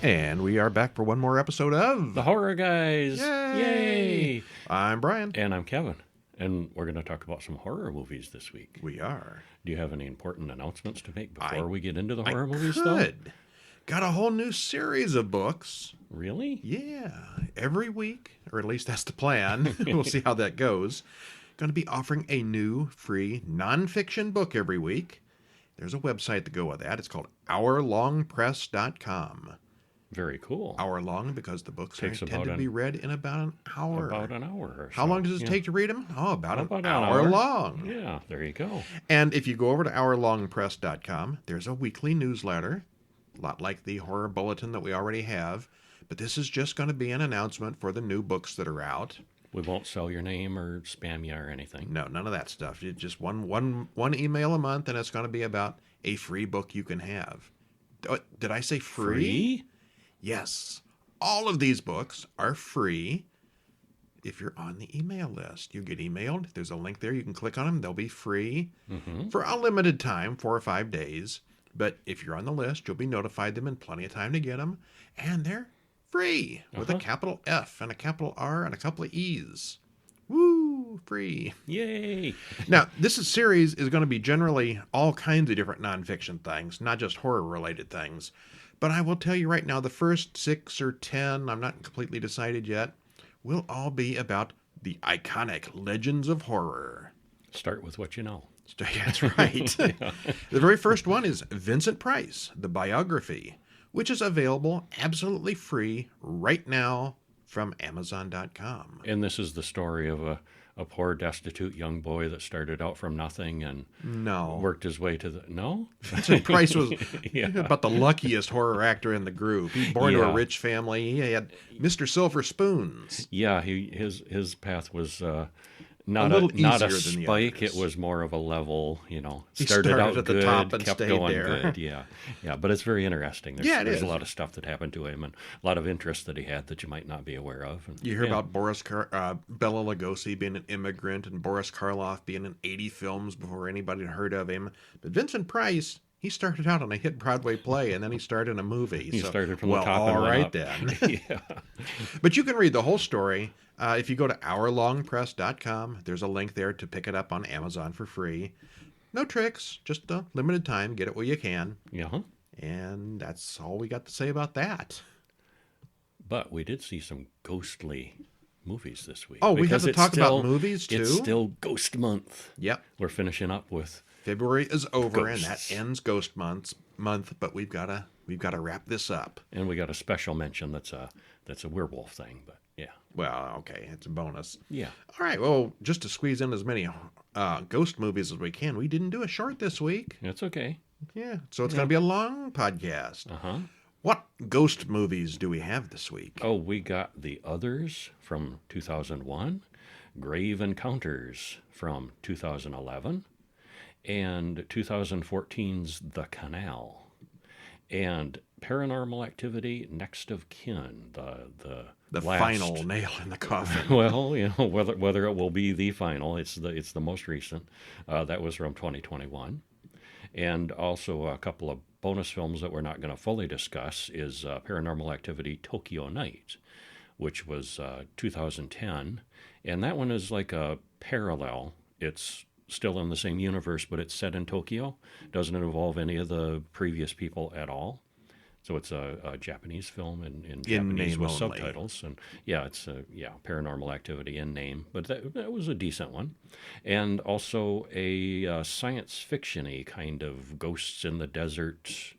And we are back for one more episode of The Horror Guys. Yay! I'm Brian. And I'm Kevin. And we're going to talk about some horror movies this week. We are. Do you have any important announcements to make before we get into the horror movies, though? Got a whole new series of books. Really? Yeah. Every week, or at least that's the plan. We'll see how that goes. Going to be offering a new free nonfiction book every week. There's a website to go with that. It's called hourlongpress.com. Very cool. Hour long because the books tend to be read in about an hour. About an hour or so. How long does it take to read them? Oh, about an hour long. Yeah, there you go. And if you go over to hourlongpress.com, there's a weekly newsletter, a lot like the horror bulletin that we already have. But this is just going to be an announcement for the new books that are out. We won't sell your name or spam you or anything. No, none of that stuff. It's just one email a month, and it's going to be about a free book you can have. Did I say free? Yes. All of these books are free if you're on the email list. You get emailed. There's a link there. You can click on them. They'll be free for a limited time, 4 or 5 days. But if you're on the list, you'll be notified them in plenty of time to get them. And they're free with a capital F and a capital R and a couple of E's. Woo! Free. Yay! Now, this series is going to be generally all kinds of different nonfiction things, not just horror-related things. But I will tell you right now, the first 6 or 10, I'm not completely decided yet, will all be about the iconic legends of horror. Start with what you know. That's right. The very first one is Vincent Price, the biography, which is available absolutely free right now from Amazon.com. And this is the story of a poor, destitute young boy that started out from nothing and worked his way to the... No? Vincent Price was about the luckiest horror actor in the group. He was born to a rich family. He had Mr. Silver Spoons. Yeah, his path was... Not a spike. It was more of a level, started out at good, the top and kept stayed going there. good. Yeah. But it's very interesting. There's a lot of stuff that happened to him and a lot of interests that he had that you might not be aware of. And, you hear about Bela Lugosi being an immigrant and Boris Karloff being in 80 films before anybody had heard of him. But Vincent Price, he started out on a hit Broadway play, and then he started in a movie. He started from the top and went up. Then. But you can read the whole story. If you go to hourlongpress.com, there's a link there to pick it up on Amazon for free. No tricks, just a limited time. Get it where you can. Yeah. And that's all we got to say about that. But we did see some ghostly movies this week. Oh, we have to talk about movies, too? It's still Ghost Month. Yep. We're finishing up with... February is over, Ghosts. And that ends Ghost Month. But we've got to wrap this up. And we got a special mention that's a werewolf thing, but yeah. Well, okay, it's a bonus. Yeah. All right. Well, just to squeeze in as many ghost movies as we can, we didn't do a short this week. That's okay. Yeah. So it's going to be a long podcast. What ghost movies do we have this week? Oh, we got The Others from 2001, Grave Encounters from 2011. And 2014's The Canal, and Paranormal Activity: Next of Kin, the last, final nail in the coffin. Well, whether it will be the final, it's the most recent. That was from 2021, and also a couple of bonus films that we're not going to fully discuss is Paranormal Activity: Tokyo Night, which was 2010, and that one is like a parallel. It's still in the same universe, but it's set in Tokyo. Doesn't involve any of the previous people at all. So it's a Japanese film in Japanese with subtitles. And it's Paranormal Activity in name. But that was a decent one. And also a science fiction-y kind of ghosts in the desert,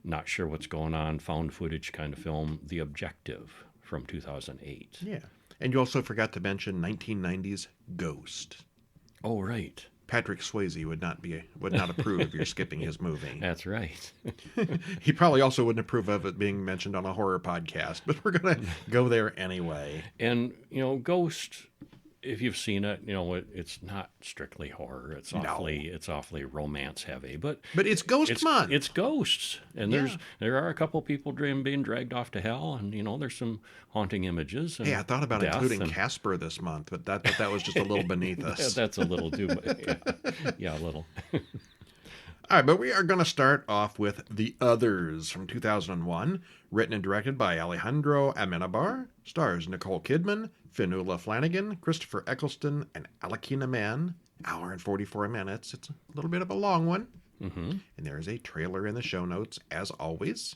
not sure what's going on, found footage kind of film, The Objective from 2008. Yeah. And you also forgot to mention 1990's Ghost. Oh, right. Patrick Swayze would not approve of your skipping his movie. That's right. He probably also wouldn't approve of it being mentioned on a horror podcast, but we're going to go there anyway. And, Ghost, if you've seen it, it's not strictly horror. It's awfully romance heavy, but it's Ghost Month. It's ghosts, and there are a couple people being dragged off to hell, and there's some haunting images. And I thought about including Casper this month, but that was just a little beneath us. That's a little too, a little. All right, but we are going to start off with The Others from 2001, written and directed by Alejandro Amenabar, stars Nicole Kidman, Fionnuala Flanagan, Christopher Eccleston, and Alakina Mann. Hour and 44 minutes. It's a little bit of a long one. Mm-hmm. And there is a trailer in the show notes, as always.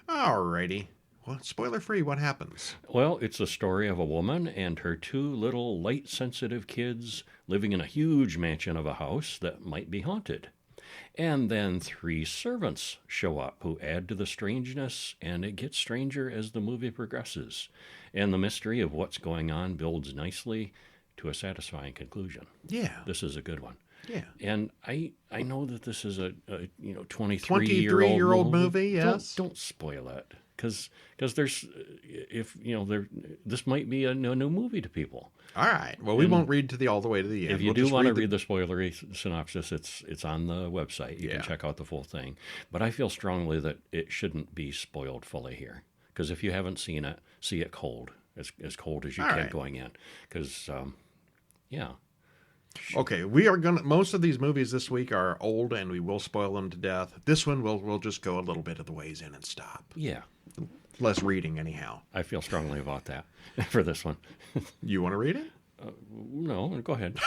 Alrighty. Well, spoiler free, what happens? Well, it's the story of a woman and her two little light-sensitive kids living in a huge mansion of a house that might be haunted. And then 3 servants show up who add to the strangeness, and it gets stranger as the movie progresses. And the mystery of what's going on builds nicely to a satisfying conclusion. Yeah. This is a good one. Yeah. And I know that this is a 23-year-old movie, yes. Don't spoil it. Because there's, this might be a new movie to people. All right. Well, we won't read all the way to the end. If you do want to read the spoilery synopsis, it's on the website. You can check out the full thing. But I feel strongly that it shouldn't be spoiled fully here. Because if you haven't seen it, see it cold. As cold as you can going in. Because, yeah. Okay, most of these movies this week are old, and we will spoil them to death. This one, we'll just go a little bit of the ways in and stop. Yeah. Less reading, anyhow. I feel strongly about that for this one. You want to read it? No, go ahead.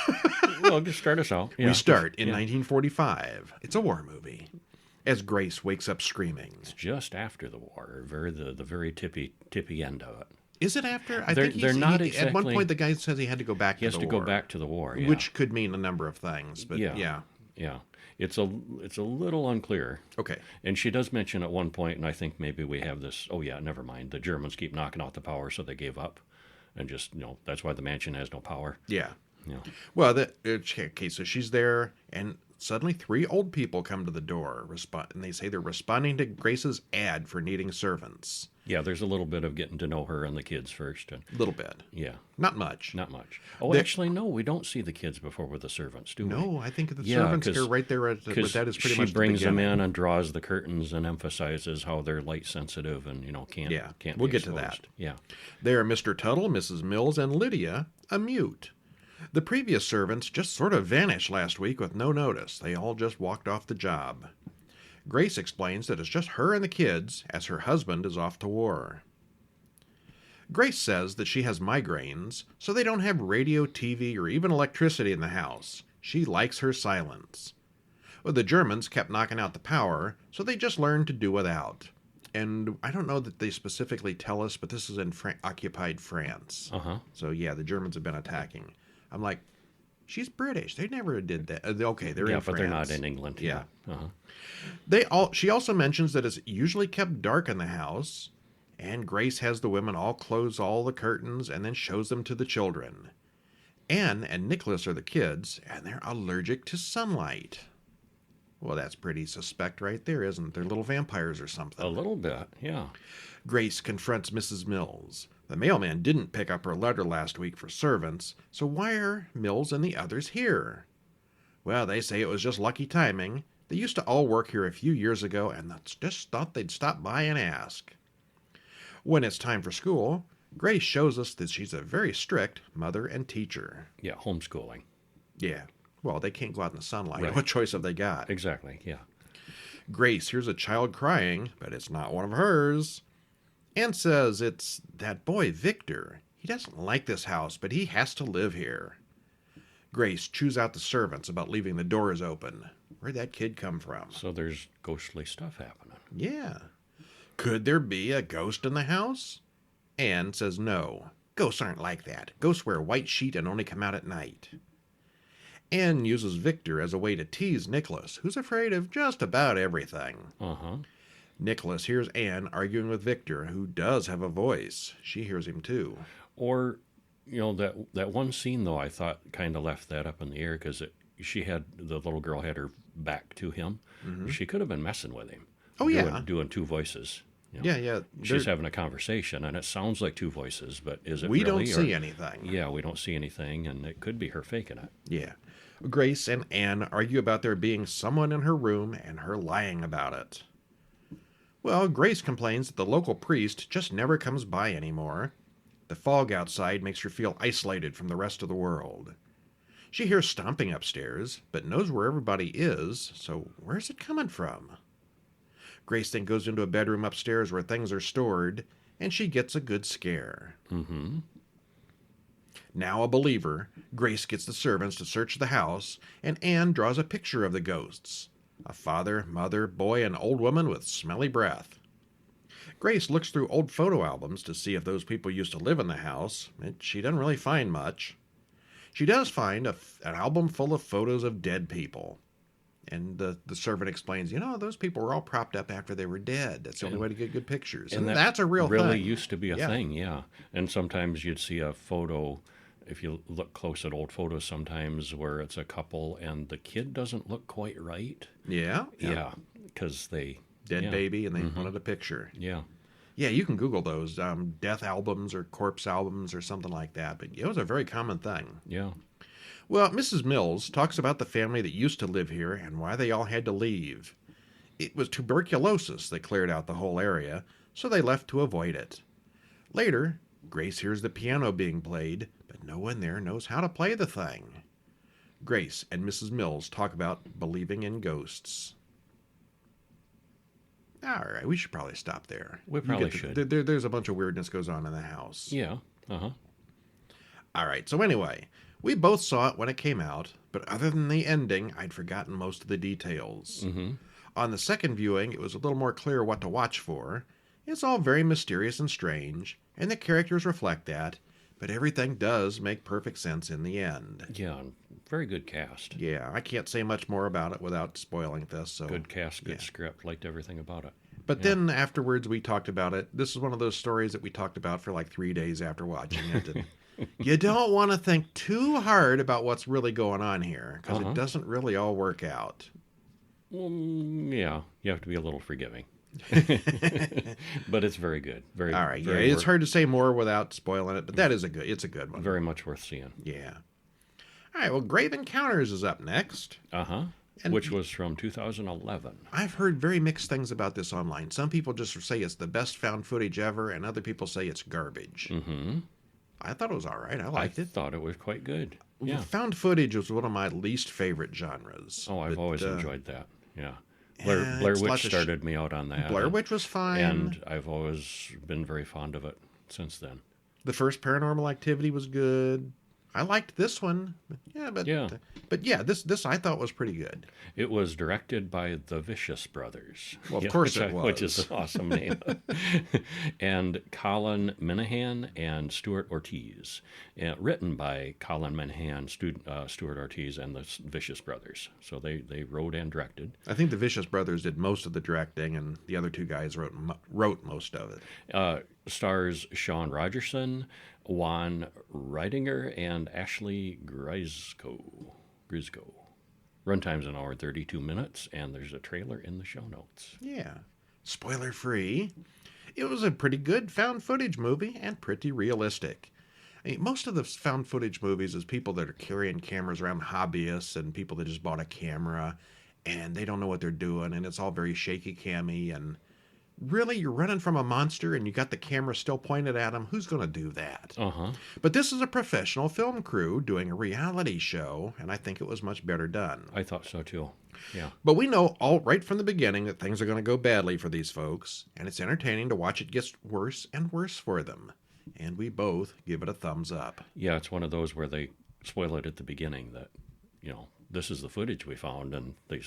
Well, just start us out. Yeah. We start in 1945. It's a war movie. As Grace wakes up screaming. It's just after the war, the very tippy end of it. Is it after? I they're, think they're not exactly, at one point, the guy says he had to go back to the war. He has to go back to the war, yeah. Which could mean a number of things, but yeah. It's a little unclear. Okay. And she does mention at one point, and I think maybe we have this, never mind. The Germans keep knocking out the power, so they gave up. And just, that's why the mansion has no power. Yeah. Yeah. Well, okay, so she's there, and suddenly 3 old people come to the door, and they say they're responding to Grace's ad for needing servants. Yeah, there's a little bit of getting to know her and the kids first. A little bit. Yeah. Not much. Oh, actually, no, we don't see the kids before with the servants, do we? No, I think the servants are right there. That is pretty much she brings them in and draws the curtains and emphasizes how they're light sensitive and, can't we'll be get exposed. to that. Yeah. They are Mr. Tuttle, Mrs. Mills, and Lydia, a mute. The previous servants just sort of vanished last week with no notice. They all just walked off the job. Grace explains that it's just her and the kids, as her husband is off to war. Grace says that she has migraines, so they don't have radio, TV, or even electricity in the house. She likes her silence. Well, the Germans kept knocking out the power, so they just learned to do without. And I don't know that they specifically tell us, but this is in occupied France. Uh-huh. So yeah, the Germans have been attacking. I'm like, she's British. They never did that. Okay, they're in France. Yeah, but they're not in England. Yeah. Uh-huh. She also mentions that it's usually kept dark in the house, and Grace has the women all close all the curtains and then shows them to the children. Anne and Nicholas are the kids, and they're allergic to sunlight. Well, that's pretty suspect right there, isn't it? They're little vampires or something. A little bit, yeah. Grace confronts Mrs. Mills. The mailman didn't pick up her letter last week for servants, so why are Mills and the others here? Well, they say it was just lucky timing. They used to all work here a few years ago, and just thought they'd stop by and ask. When it's time for school, Grace shows us that she's a very strict mother and teacher. Yeah, homeschooling. Yeah. Well, they can't go out in the sunlight. Right. What choice have they got? Exactly, yeah. Grace hears a child crying, but it's not one of hers. Anne says it's that boy, Victor. He doesn't like this house, but he has to live here. Grace chews out the servants about leaving the doors open. Where'd that kid come from? So there's ghostly stuff happening. Yeah. Could there be a ghost in the house? Anne says no. Ghosts aren't like that. Ghosts wear a white sheet and only come out at night. Anne uses Victor as a way to tease Nicholas, who's afraid of just about everything. Uh-huh. Nicholas hears Anne arguing with Victor, who does have a voice. She hears him too. Or, that one scene, though, I thought kind of left that up in the air because the little girl had her back to him. Mm-hmm. She could have been messing with him. Oh, yeah. Doing 2 voices. Yeah. She's having a conversation, and it sounds like 2 voices, but is it we really? We don't see anything. Yeah, we don't see anything, and it could be her faking it. Yeah. Grace and Anne argue about there being someone in her room and her lying about it. Well, Grace complains that the local priest just never comes by anymore. The fog outside makes her feel isolated from the rest of the world. She hears stomping upstairs, but knows where everybody is, so where's it coming from? Grace then goes into a bedroom upstairs where things are stored, and she gets a good scare. Mm-hmm. Now a believer, Grace gets the servants to search the house, and Anne draws a picture of the ghosts. A father, mother, boy, and old woman with smelly breath. Grace looks through old photo albums to see if those people used to live in the house, and she doesn't really find much. She does find an album full of photos of dead people. And the servant explains, those people were all propped up after they were dead. That's the only way to get good pictures. And that's a real really thing. Used to be a thing, yeah. And sometimes you'd see a photo, if you look close at old photos sometimes, where it's a couple and the kid doesn't look quite right. Yeah. Yeah, because they... Dead baby, and they wanted a picture. Yeah. Yeah, you can Google those, death albums or corpse albums or something like that. But it was a very common thing. Yeah. Well, Mrs. Mills talks about the family that used to live here and why they all had to leave. It was tuberculosis that cleared out the whole area, so they left to avoid it. Later, Grace hears the piano being played, but no one there knows how to play the thing. Grace and Mrs. Mills talk about believing in ghosts. All right, we should probably stop there. We probably should. There's a bunch of weirdness goes on in the house. Yeah. Uh-huh. All right, so anyway, we both saw it when it came out, but other than the ending, I'd forgotten most of the details. Mm-hmm. On the second viewing, it was a little more clear what to watch for. It's all very mysterious and strange, and the characters reflect that, but everything does make perfect sense in the end. Yeah, very good cast. Yeah, I can't say much more about it without spoiling this. So good cast, good script, liked everything about it. But then afterwards we talked about it. This is one of those stories that we talked about for like 3 days after watching it. And you don't want to think too hard about what's really going on here, because it doesn't really all work out. Yeah, you have to be a little forgiving. But it's very good. Very all right. Very it's hard to say more without spoiling it, but it's a good one. Very much worth seeing. Yeah. All right. Well, Grave Encounters is up next. Which was from 2011. I've heard very mixed things about this online. Some people just say it's the best found footage ever, and other people say it's garbage. Mm-hmm. I thought it was all right. I liked it. I thought it was quite good. Yeah. Found footage was one of my least favorite genres. Oh, I've always enjoyed that. Yeah. Blair Witch started me out on that. Blair Witch was fine. And I've always been very fond of it since then. The first Paranormal Activity was good. I liked this one. But this I thought was pretty good. It was directed by the Vicious Brothers. Well, of course it was. Which is an awesome name. And Colin Minahan and Stuart Ortiz. Written by Colin Minahan, Stuart Ortiz, and the Vicious Brothers. So they wrote and directed. I think the Vicious Brothers did most of the directing, and the other two guys wrote most of it. Stars Sean Rogerson, Juan Reidinger, and Ashley Grisco. Runtime's an hour and 32 minutes, and there's a trailer in the show notes. Yeah. Spoiler free. It was a pretty good found footage movie and pretty realistic. I mean, most of the found footage movies is people that are carrying cameras around, hobbyists and people that just bought a camera and they don't know what they're doing, and it's all very shaky cammy, and really, you're running from a monster and you got the camera still pointed at him. Who's going to do that? But this is a professional film crew doing a reality show, and I think it was much better done. I thought so, too. Yeah. But we know all right from the beginning that things are going to go badly for these folks, and it's entertaining to watch it get worse and worse for them. And we both give it a thumbs up. Yeah, it's one of those where they spoil it at the beginning that, this is the footage we found, and they,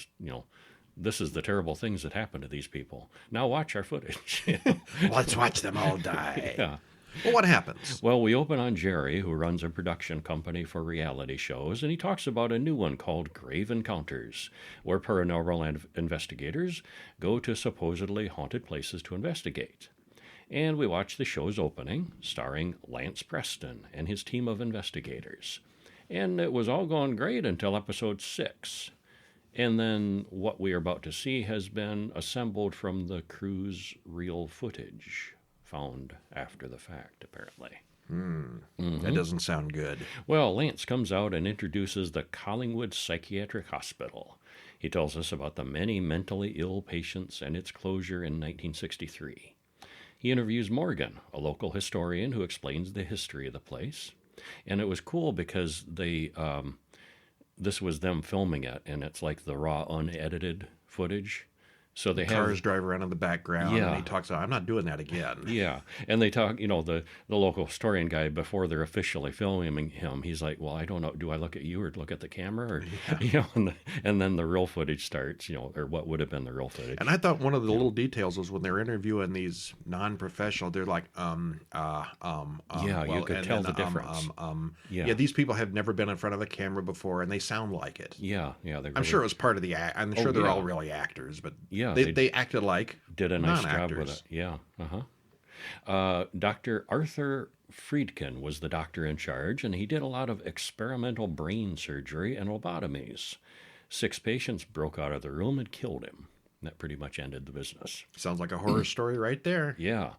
this is the terrible things that happen to these people. Now watch our footage. Let's watch them all die. Yeah. Well, what happens? Well, we open on Jerry, who runs a production company for reality shows, and he talks about a new one called Grave Encounters, where paranormal investigators go to supposedly haunted places to investigate. And we watch the show's opening, starring Lance Preston and his team of investigators. And it was all going great until episode 6. And then what we are about to see has been assembled from the crew's real footage, found after the fact, apparently. That doesn't sound good. Well, Lance comes out and introduces the Collingwood Psychiatric Hospital. He tells us about the many mentally ill patients and its closure in 1963. He interviews Morgan, a local historian who explains the history of the place. And it was cool because they this was them filming it, and it's like the raw, unedited footage. So they Cars have, drive around in the background, and yeah, he talks about, I'm not doing that again. yeah, and they talk. The local historian guy, before they're officially filming him, he's like, "Well, I don't know. Do I look at you or look at the camera, or Yeah. And then the real footage starts, or what would have been the real footage. And I thought one of the little details was when they're interviewing these non-professional, they're like, Yeah, you could and tell then, the difference. yeah, Yeah, these people have never been in front of a camera before, and they sound like it. yeah, yeah. They I'm really, sure it was part of the act. I'm sure they're yeah. all really actors, but Yeah, they acted like did a nice job non-actors. with it. Yeah. Dr. Arthur Friedkin was the doctor in charge, and he did a lot of experimental brain surgery and lobotomies. 6 patients broke out of the room and killed him. That pretty much ended the business. Sounds like a horror story right there. Yeah.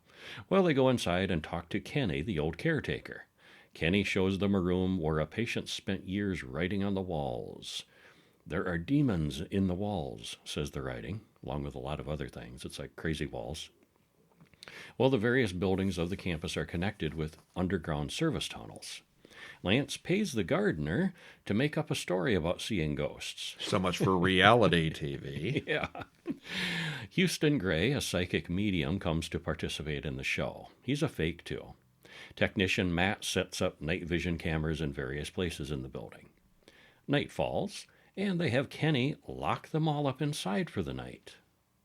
Well, they go inside and talk to Kenny, the old caretaker. Kenny shows them a room where a patient spent years writing on the walls. There are demons in the walls, says the writing, along with a lot of other things. It's like crazy walls. Well, the various buildings of the campus are connected with underground service tunnels. Lance pays the gardener to make up a story about seeing ghosts. So much for reality TV. Yeah. Houston Gray, a psychic medium, comes to participate in the show. He's a fake, too. Technician Matt sets up night vision cameras in various places in the building. Night falls, and they have Kenny lock them all up inside for the night.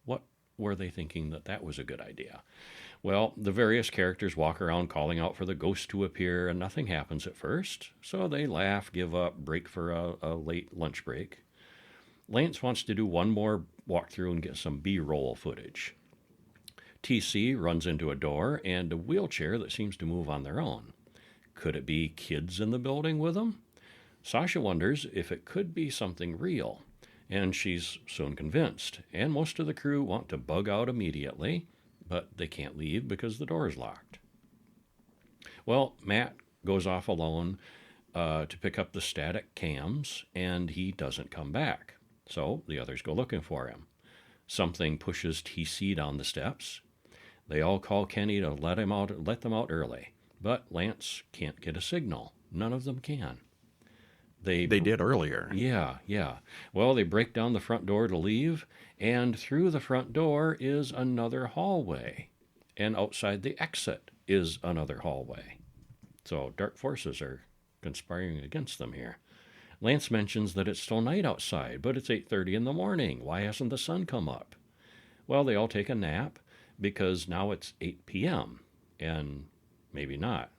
What were they thinking that was a good idea? Well, the various characters walk around calling out for the ghost to appear, and nothing happens at first. So they laugh, give up, break for a late lunch break. Lance wants to do one more walkthrough and get some B-roll footage. TC runs into a door and a wheelchair that seems to move on their own. Could it be kids in the building with them? Sasha wonders if it could be something real, and she's soon convinced. And most of the crew want to bug out immediately, but they can't leave because the door is locked. Well, Matt goes off alone to pick up the static cams, and he doesn't come back. So the others go looking for him. Something pushes TC down the steps. They all call Kenny to let them out early, but Lance can't get a signal. None of them can. They did earlier. Yeah. Well, they break down the front door to leave, and through the front door is another hallway, and outside the exit is another hallway. So dark forces are conspiring against them here. Lance mentions that it's still night outside, but it's 8:30 in the morning. Why hasn't the sun come up? Well, they all take a nap because now it's 8 p.m., and maybe not.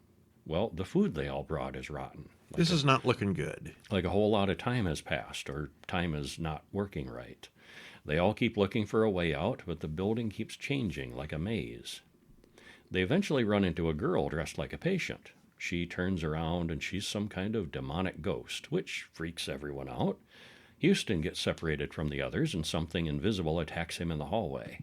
Well, the food they all brought is rotten. This is not looking good. Like a whole lot of time has passed, or time is not working right. They all keep looking for a way out, but the building keeps changing like a maze. They eventually run into a girl dressed like a patient. She turns around and she's some kind of demonic ghost, which freaks everyone out. Houston gets separated from the others, and something invisible attacks him in the hallway.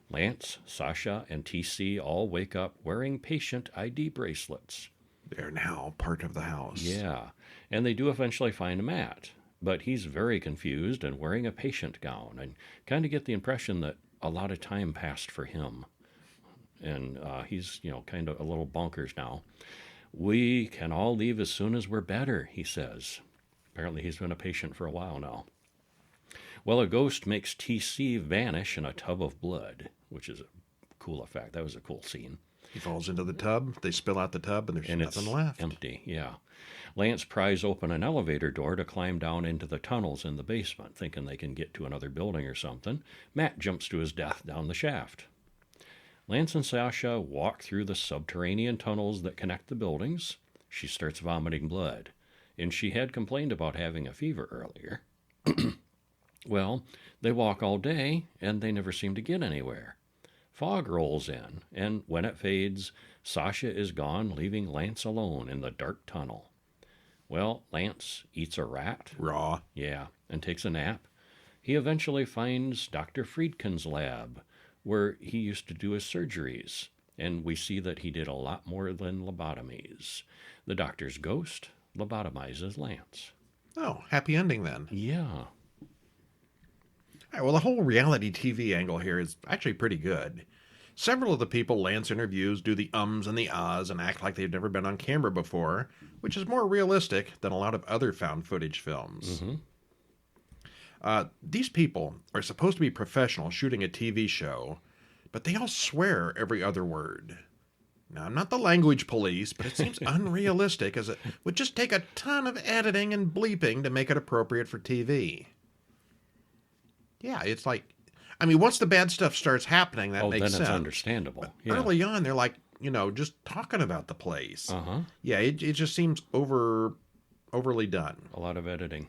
Lance, Sasha, and TC all wake up wearing patient ID bracelets. They're now part of the house. Yeah, and they do eventually find Matt, but he's very confused and wearing a patient gown, and kind of get the impression that a lot of time passed for him. And he's, kind of a little bonkers now. We can all leave as soon as we're better, he says. Apparently he's been a patient for a while now. Well, a ghost makes TC vanish in a tub of blood, which is a cool effect. That was a cool scene. He falls into the tub, they spill out the tub, and there's nothing left. Empty, yeah. Lance pries open an elevator door to climb down into the tunnels in the basement, thinking they can get to another building or something. Matt jumps to his death down the shaft. Lance and Sasha walk through the subterranean tunnels that connect the buildings. She starts vomiting blood, and she had complained about having a fever earlier. Well, they walk all day, and they never seem to get anywhere. Fog rolls in, and when it fades, Sasha is gone, leaving Lance alone in the dark tunnel. Well, Lance eats a rat. Raw. Yeah, and takes a nap. He eventually finds Dr. Friedkin's lab, where he used to do his surgeries, and we see that he did a lot more than lobotomies. The doctor's ghost lobotomizes Lance. Oh, happy ending then. Yeah. All right, well, the whole reality TV angle here is actually pretty good. Several of the people Lance interviews do the ums and the ahs and act like they've never been on camera before, which is more realistic than a lot of other found footage films. These people are supposed to be professionals shooting a TV show, but they all swear every other word. Now, I'm not the language police, but it seems unrealistic as it would just take a ton of editing and bleeping to make it appropriate for TV. Yeah, it's like, I mean, once the bad stuff starts happening, that makes sense. Then it's understandable. But early on, they're like, just talking about the place. Yeah, it just seems overly done. A lot of editing.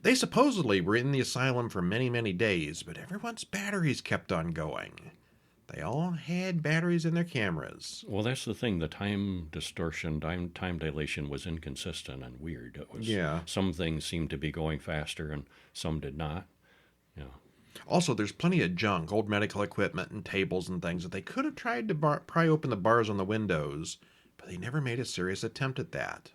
They supposedly were in the asylum for many, many days, but everyone's batteries kept on going. They all had batteries in their cameras. Well, that's the thing. The time distortion, time dilation was inconsistent and weird. It was, some things seemed to be going faster and some did not. Yeah. Also, there's plenty of junk, old medical equipment and tables and things that they could have tried to pry open the bars on the windows, but they never made a serious attempt at that.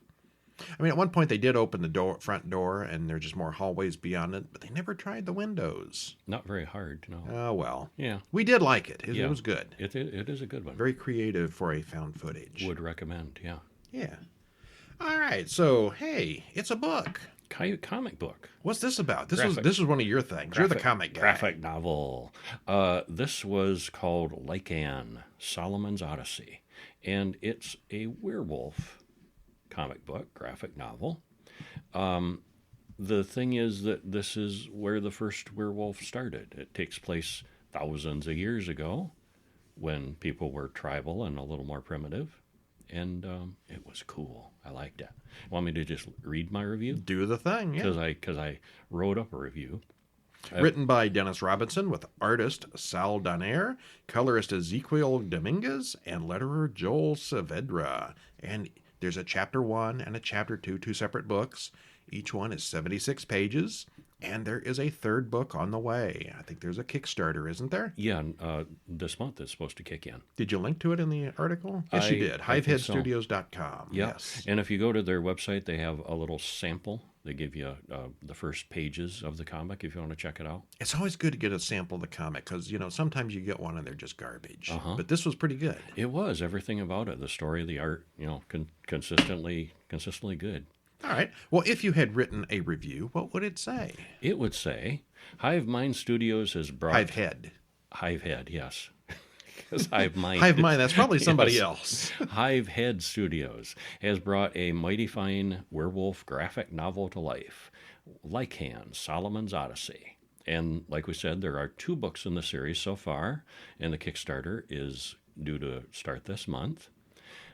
I mean, at one point they did open the front door, and there's just more hallways beyond it, but they never tried the windows. Not very hard, no. Oh, well. Yeah. We did like it. It was good. It is a good one. Very creative for a found footage. Would recommend, yeah. Yeah. All right, so, hey, it's a book. Comic book. What's this about? This is one of your things. You're the comic guy. Graphic novel. This was called Lycan, Solomon's Odyssey, and it's a werewolf comic book, graphic novel. The thing is that this is where the first werewolf started. It takes place thousands of years ago when people were tribal and a little more primitive, and it was cool. I liked it. Want me to just read my review? Do the thing, yeah. Because I wrote up a review. Written by Dennis Robinson with artist Sal Donaire, colorist Ezequiel Dominguez, and letterer Joel Saavedra. And there's a chapter 1 and a chapter 2, two separate books. Each one is 76 pages, and there is a third book on the way. I think there's a Kickstarter, isn't there? Yeah, this month it's supposed to kick in. Did you link to it in the article? Yes, you did. Hiveheadstudios.com. Yeah. Yes. And if you go to their website, they have a little sample. They give you the first pages of the comic if you want to check it out. It's always good to get a sample of the comic because, sometimes you get one and they're just garbage. But this was pretty good. It was. Everything about it. The story, the art, consistently good. All right. Well, if you had written a review, what would it say? It would say, Hive Mind Studios has brought... Hivehead, yes. Because Hive Mind, that's probably somebody else. Hivehead Studios has brought a mighty fine werewolf graphic novel to life, Lycan, Solomon's Odyssey. And like we said, there are 2 books in the series so far, and the Kickstarter is due to start this month.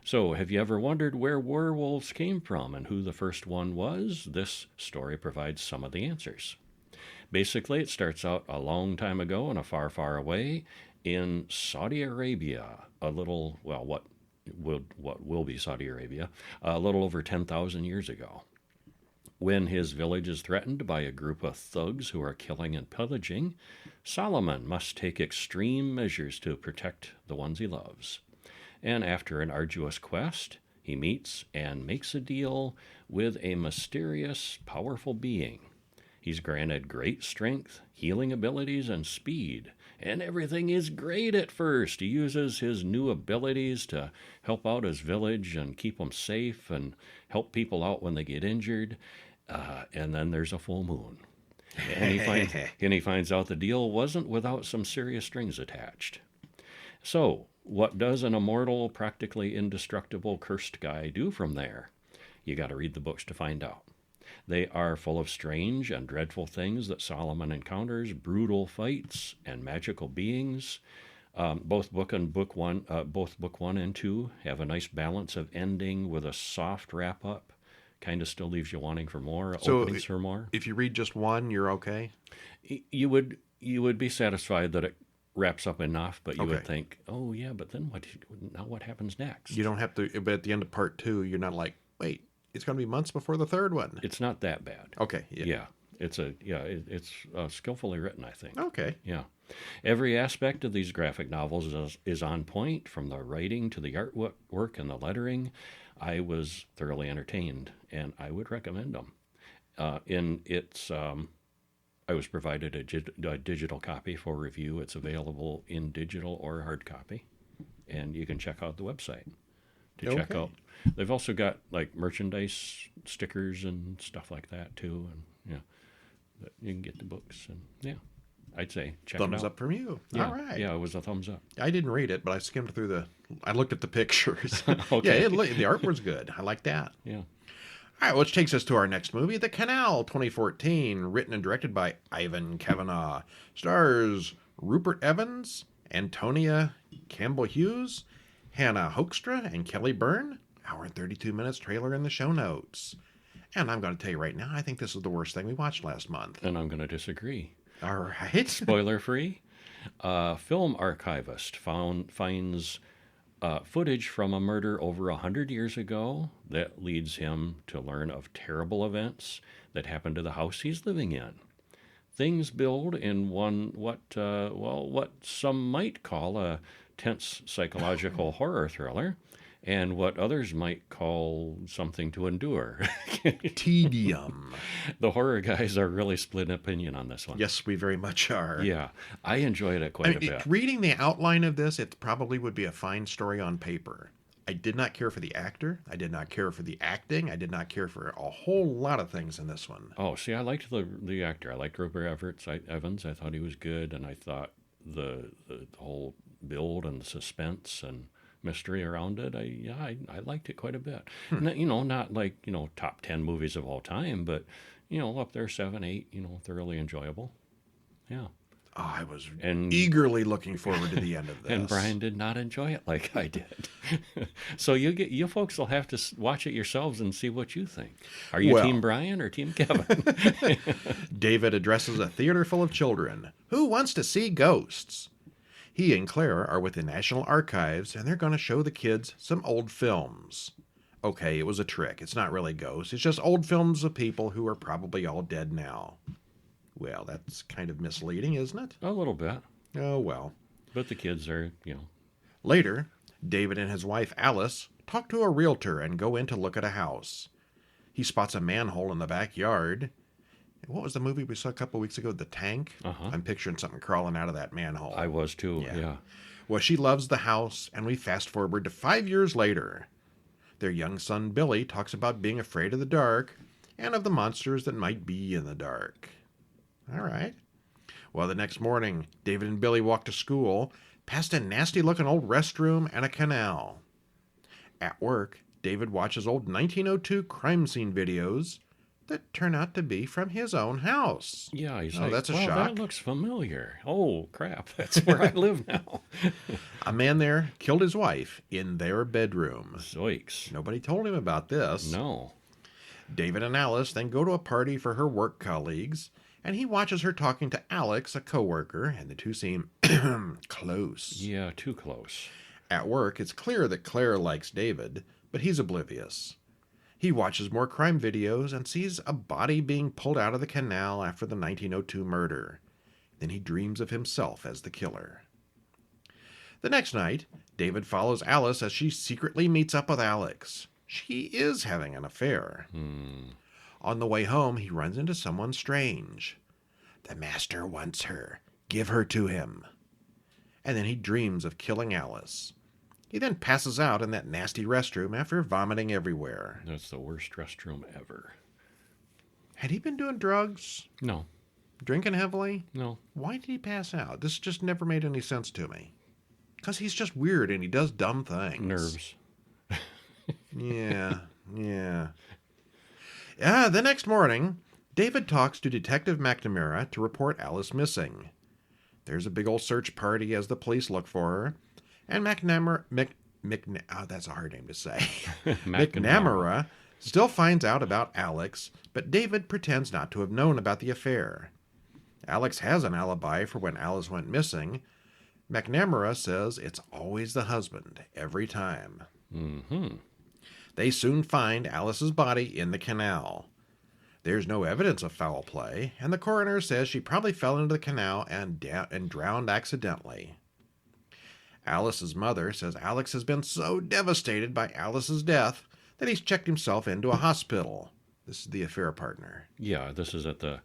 So, have you ever wondered where werewolves came from and who the first one was? This story provides some of the answers. Basically, it starts out a long time ago in a far, far away in Saudi Arabia, what will be Saudi Arabia, a little over 10,000 years ago. When his village is threatened by a group of thugs who are killing and pillaging, Solomon must take extreme measures to protect the ones he loves. And after an arduous quest, he meets and makes a deal with a mysterious, powerful being. He's granted great strength, healing abilities, and speed, and everything is great at first. He uses his new abilities to help out his village and keep them safe and help people out when they get injured. And then there's a full moon. And he finds out the deal wasn't without some serious strings attached. So, what does an immortal, practically indestructible, cursed guy do from there? You got to read the books to find out. They are full of strange and dreadful things that Solomon encounters, brutal fights, and magical beings. Both book one and 2 have a nice balance of ending with a soft wrap up. Kind of still leaves you wanting for more, openings for more. If you read just one, you're okay? You would be satisfied that it wraps up enough, but you would think, oh yeah, but then what happens next? You don't have to, but at the end of part 2, you're not like, wait, it's going to be months before the third one. It's not that bad. Okay. Yeah. It's skillfully written, I think. Okay. Yeah. Every aspect of these graphic novels is on point, from the writing to the artwork and the lettering. I was thoroughly entertained, and I would recommend them. I was provided a digital copy for review. It's available in digital or hard copy, and you can check out the website to check out. They've also got like merchandise, stickers, and stuff like that too, and you can get the books, and I'd say check it out. Thumbs up from you. Yeah, All right. Yeah, it was a thumbs up. I didn't read it, but I skimmed through I looked at the pictures. Okay. Yeah, the art was good. I like that. Yeah. All right, which takes us to our next movie, The Canal, 2014, written and directed by Ivan Kavanagh. Stars Rupert Evans, Antonia Campbell-Hughes, Hannah Hoekstra, and Kelly Byrne. Hour and 32 minutes trailer in the show notes. And I'm going to tell you right now, I think this is the worst thing we watched last month. And I'm going to disagree. All right. Spoiler free. Film archivist finds footage from a murder over 100 years ago that leads him to learn of terrible events that happened to the house he's living in. Things build in what some might call a tense psychological horror thriller, and what others might call something to endure. Tedium. The horror guys are really split opinion on this one. Yes, we very much are. Yeah, I enjoyed it quite a bit. Reading the outline of this, it probably would be a fine story on paper. I did not care for the actor. I did not care for the acting. I did not care for a whole lot of things in this one. Oh, see, I liked the actor. I liked Rupert Evans. I thought he was good, and I thought the whole build and the suspense and mystery around it, I liked it quite a bit. Not like top 10 movies of all time, but up there 7, 8, thoroughly enjoyable. Yeah. Oh, I was eagerly looking forward to the end of this. And Brian did not enjoy it like I did. So you folks will have to watch it yourselves and see what you think. Are you Team Brian or Team Kevin? David addresses a theater full of children. Who wants to see ghosts? He and Claire are with the National Archives, and they're going to show the kids some old films. Okay, it was a trick. It's not really ghosts. It's just old films of people who are probably all dead now. Well, that's kind of misleading, isn't it? A little bit. Oh, well. But the kids are, Later, David and his wife, Alice, talk to a realtor and go in to look at a house. He spots a manhole in the backyard. What was the movie we saw a couple weeks ago? The Tank? Uh-huh. I'm picturing something crawling out of that manhole. I was too, yeah. Well, she loves the house, and we fast forward to 5 years later. Their young son, Billy, talks about being afraid of the dark and of the monsters that might be in the dark. All right. Well, the next morning, David and Billy walk to school, past a nasty-looking old restroom and a canal. At work, David watches old 1902 crime scene videos that turn out to be from his own house. Yeah, he's that's a shock. That looks familiar. Oh, crap, that's where I live now. A man there killed his wife in their bedroom. Zoinks. Nobody told him about this. No. David and Alice then go to a party for her work colleagues, and he watches her talking to Alex, a coworker, and the two seem close. Yeah, too close. At work, it's clear that Claire likes David, but he's oblivious. He watches more crime videos and sees a body being pulled out of the canal after the 1902 murder. Then he dreams of himself as the killer. The next night, David follows Alice as she secretly meets up with Alex. She is having an affair. On the way home, he runs into someone strange. The master wants her. Give her to him. And then he dreams of killing Alice. He then passes out in that nasty restroom after vomiting everywhere. That's the worst restroom ever. Had he been doing drugs? No. Drinking heavily? No. Why did he pass out? This just never made any sense to me. Because he's just weird and he does dumb things. Nerves. Yeah. The next morning, David talks to Detective McNamara to report Alice missing. There's a big old search party as the police look for her, and McNamara, that's a hard name to say. McNamara still finds out about Alex, but David pretends not to have known about the affair. Alex has an alibi for when Alice went missing. McNamara says it's always the husband, every time. Mm-hmm. They soon find Alice's body in the canal. There's no evidence of foul play, and the coroner says she probably fell into the canal and drowned accidentally. Alice's mother says Alex has been so devastated by Alice's death that he's checked himself into a hospital. This is the affair partner. Yeah, this is at the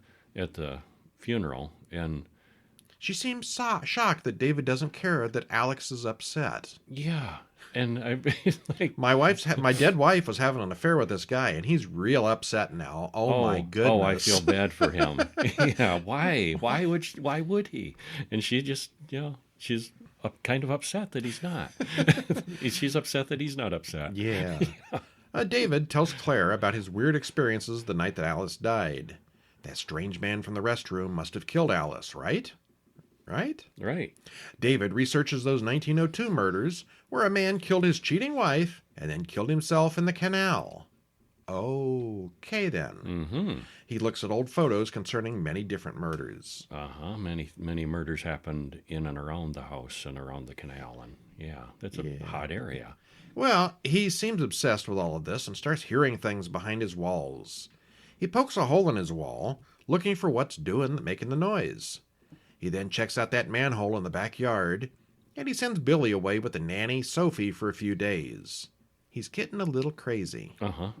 funeral, and She seems shocked that David doesn't care that Alex is upset. yeah, and I like, My dead wife was having an affair with this guy, and he's real upset now. Oh my goodness! oh, I feel bad for him. Yeah, why? Why would he? And she just, she's kind of upset that he's not. She's upset that he's not upset. Yeah. David tells Claire about his weird experiences the night that Alice died. That strange man from the restroom must have killed Alice, right? Right? Right. David researches those 1902 murders where a man killed his cheating wife and then killed himself in the canal. Okay, then. Mm-hmm. He looks at old photos concerning many different murders. Many murders happened in and around the house and around the canal, and yeah, that's a hot area. Well, he seems obsessed with all of this and starts hearing things behind his walls. He pokes a hole in his wall, looking for what's making the noise. He then checks out that manhole in the backyard, and he sends Billy away with the nanny, Sophie, for a few days. He's getting a little crazy. Uh-huh.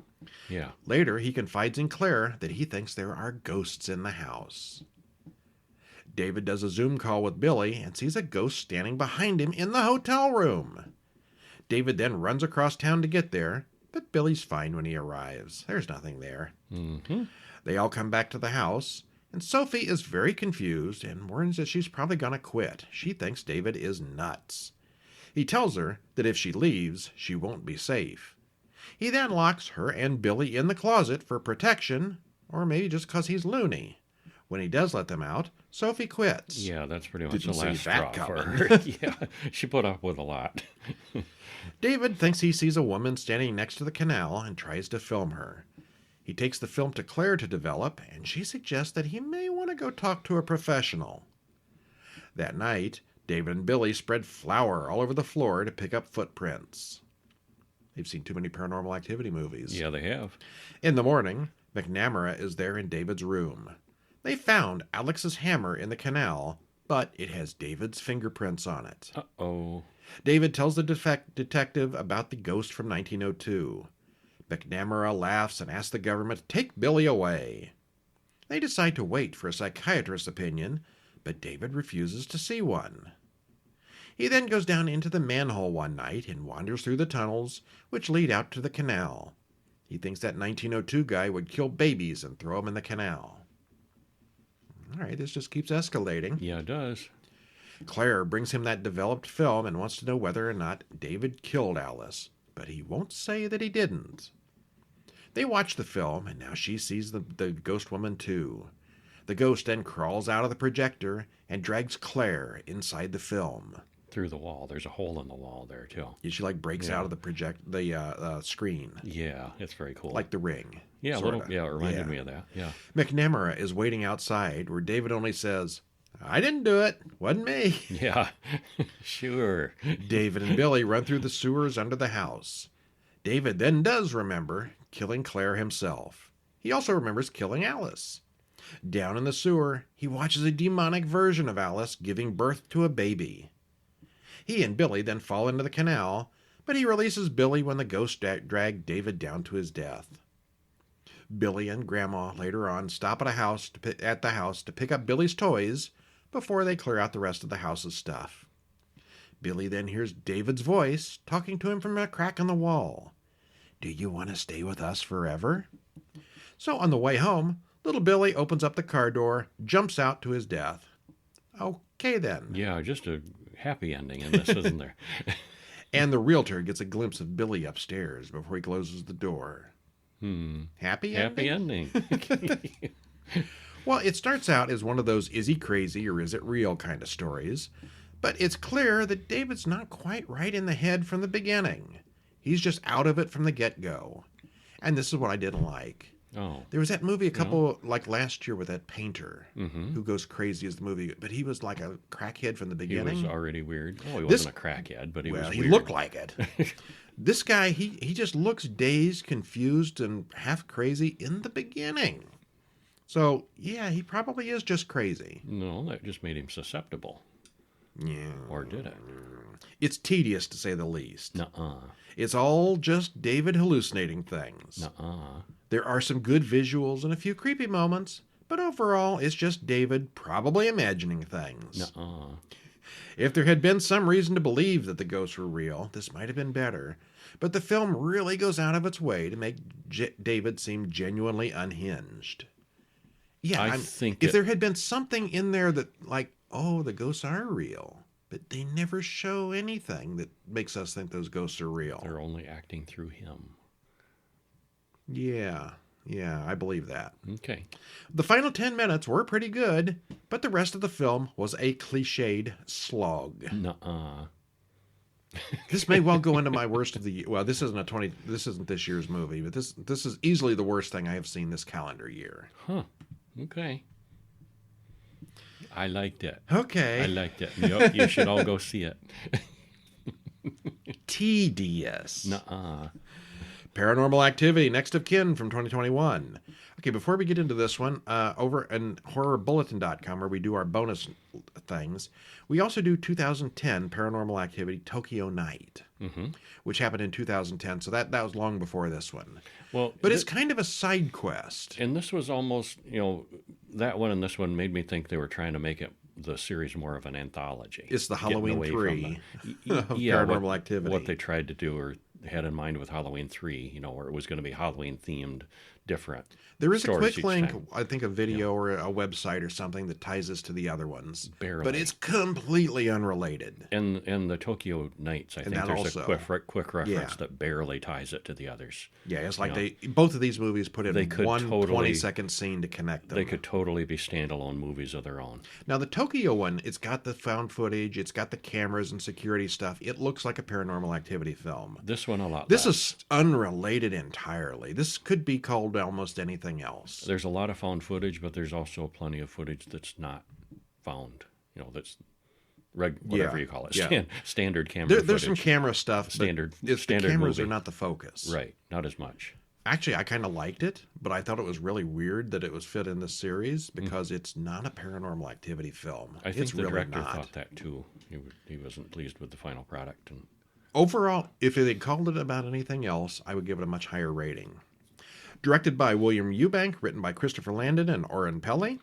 Yeah. Later, he confides in Claire that he thinks there are ghosts in the house. David does a Zoom call with Billy and sees a ghost standing behind him in the hotel room. David then runs across town to get there, but Billy's fine when he arrives. There's nothing there. Mm-hmm. They all come back to the house, and Sophie is very confused and warns that she's probably going to quit. She thinks David is nuts. He tells her that if she leaves, she won't be safe. He then locks her and Billy in the closet for protection, or maybe just because he's loony. When he does let them out, Sophie quits. Yeah, that's pretty much Didn't the see last that straw for coming. her. Yeah, she put up with a lot. David thinks he sees a woman standing next to the canal and tries to film her. He takes the film to Claire to develop, and she suggests that he may want to go talk to a professional. That night, David and Billy spread flour all over the floor to pick up footprints. They've seen too many Paranormal Activity movies. Yeah, they have. In the morning, McNamara is there in David's room. They found Alex's hammer in the canal, but it has David's fingerprints on it. Uh-oh. David tells the detective about the ghost from 1902. McNamara laughs and asks the government to take Billy away. They decide to wait for a psychiatrist's opinion, but David refuses to see one. He then goes down into the manhole one night and wanders through the tunnels, which lead out to the canal. He thinks that 1902 guy would kill babies and throw them in the canal. All right, this just keeps escalating. Yeah, it does. Claire brings him that developed film and wants to know whether or not David killed Alice, but he won't say that he didn't. They watch the film, and now she sees the ghost woman too. The ghost then crawls out of the projector and drags Claire inside the film. Through the wall. There's a hole in the wall there, too. She breaks out of the screen. Yeah, it's very cool. Like The Ring. Yeah, sorta. it reminded me of that. Yeah. McNamara is waiting outside, where David only says, "I didn't do it. Wasn't me." Yeah, sure. David and Billy run through the sewers under the house. David then does remember killing Claire himself. He also remembers killing Alice. Down in the sewer, he watches a demonic version of Alice giving birth to a baby. He and Billy then fall into the canal, but he releases Billy when the ghost dragged David down to his death. Billy and Grandma later on stop at the house to pick up Billy's toys before they clear out the rest of the house's stuff. Billy then hears David's voice talking to him from a crack in the wall. "Do you want to stay with us forever?" So on the way home, little Billy opens up the car door, jumps out to his death. Okay then. Yeah, just a happy ending in this, isn't there? And the realtor gets a glimpse of Billy upstairs before he closes the door. Happy ending? Happy ending. Well, it starts out as one of those is he crazy or is it real kind of stories, but it's clear that David's not quite right in the head from the beginning. He's just out of it from the get-go. And this is what I didn't like. Oh. There was that movie last year with that painter who goes crazy as the movie, but he was like a crackhead from the beginning. He was already weird. Oh, he wasn't a crackhead, but he was weird. He looked like it. This guy, he just looks dazed, confused, and half crazy in the beginning. So, yeah, he probably is just crazy. No, that just made him susceptible. Yeah. Or did it? It's tedious, to say the least. Nuh-uh. It's all just David hallucinating things. Nuh-uh. There are some good visuals and a few creepy moments, But overall, it's just David probably imagining things. Nuh-uh. If there had been some reason to believe that the ghosts were real, this might have been better. But the film really goes out of its way to make David seem genuinely unhinged. Yeah, I think if there had been something in there that, like, oh, the ghosts are real, but they never show anything that makes us think those ghosts are real. they're only acting through him. Yeah, I believe that. Okay. The final 10 minutes were pretty good, but the rest of the film was a cliched slog. Nuh-uh. This may well go into my worst of the year. Well, this isn't this year's movie, but this is easily the worst thing I have seen this calendar year. Huh. Okay. I liked it. Okay. I liked it. You should all go see it. Tedious. Nuh-uh. Paranormal Activity, Next of Kin from 2021. Okay, before we get into this one, over at horrorbulletin.com, where we do our bonus things, we also do 2010 Paranormal Activity Tokyo Night, which happened in 2010, so that was long before this one. Well, but it's kind of a side quest. And this was almost, that one and this one made me think they were trying to make the series more of an anthology. It's the Halloween 3 of Paranormal Activity. What they tried to do or had in mind with Halloween 3, where it was going to be Halloween themed, different. There is a quick link, I think a video or a website or something that ties us to the other ones. Barely. But it's completely unrelated. And the Tokyo Nights, I think there's a quick reference that barely ties it to the others. Yeah, it's like both of these movies put in one 20-second scene to connect them. They could totally be standalone movies of their own. Now, the Tokyo one, it's got the found footage, it's got the cameras and security stuff. It looks like a Paranormal Activity film. This one a lot This less. is unrelated entirely. This could be called almost anything else. There's a lot of found footage, but there's also plenty of footage that's not found. That's whatever you call it, standard camera footage. There's some camera stuff, standard the cameras movie. are not the focus. Right, not as much. Actually, I kind of liked it, but I thought it was really weird that it was fit in this series because it's not a Paranormal Activity film. I think it's the really director not. thought that too. He wasn't pleased with the final product. And overall, if they called it about anything else, I would give it a much higher rating. Directed by William Eubank, written by Christopher Landon and Oren Peli.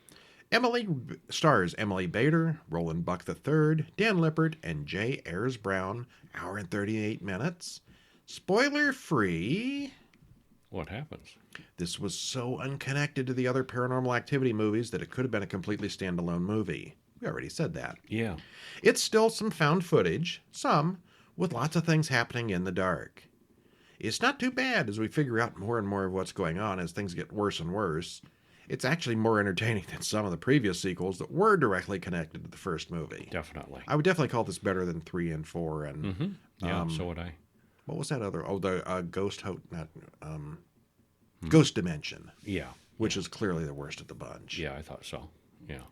Stars Emily Bader, Roland Buck III, Dan Lippert, and J. Ayers Brown. Hour and 38 minutes. Spoiler free. what happens? This was so unconnected to the other Paranormal Activity movies that it could have been a completely standalone movie. We already said that. Yeah. It's still some found footage, some, with lots of things happening in the dark. It's not too bad as we figure out more and more of what's going on as things get worse and worse. It's actually more entertaining than some of the previous sequels that were directly connected to the first movie. Definitely. I would definitely call this better than 3 and 4. And Yeah, so would I. what was that other? Oh, the Ghost Dimension. Yeah. Which is clearly the worst of the bunch. Yeah, I thought so. Yeah.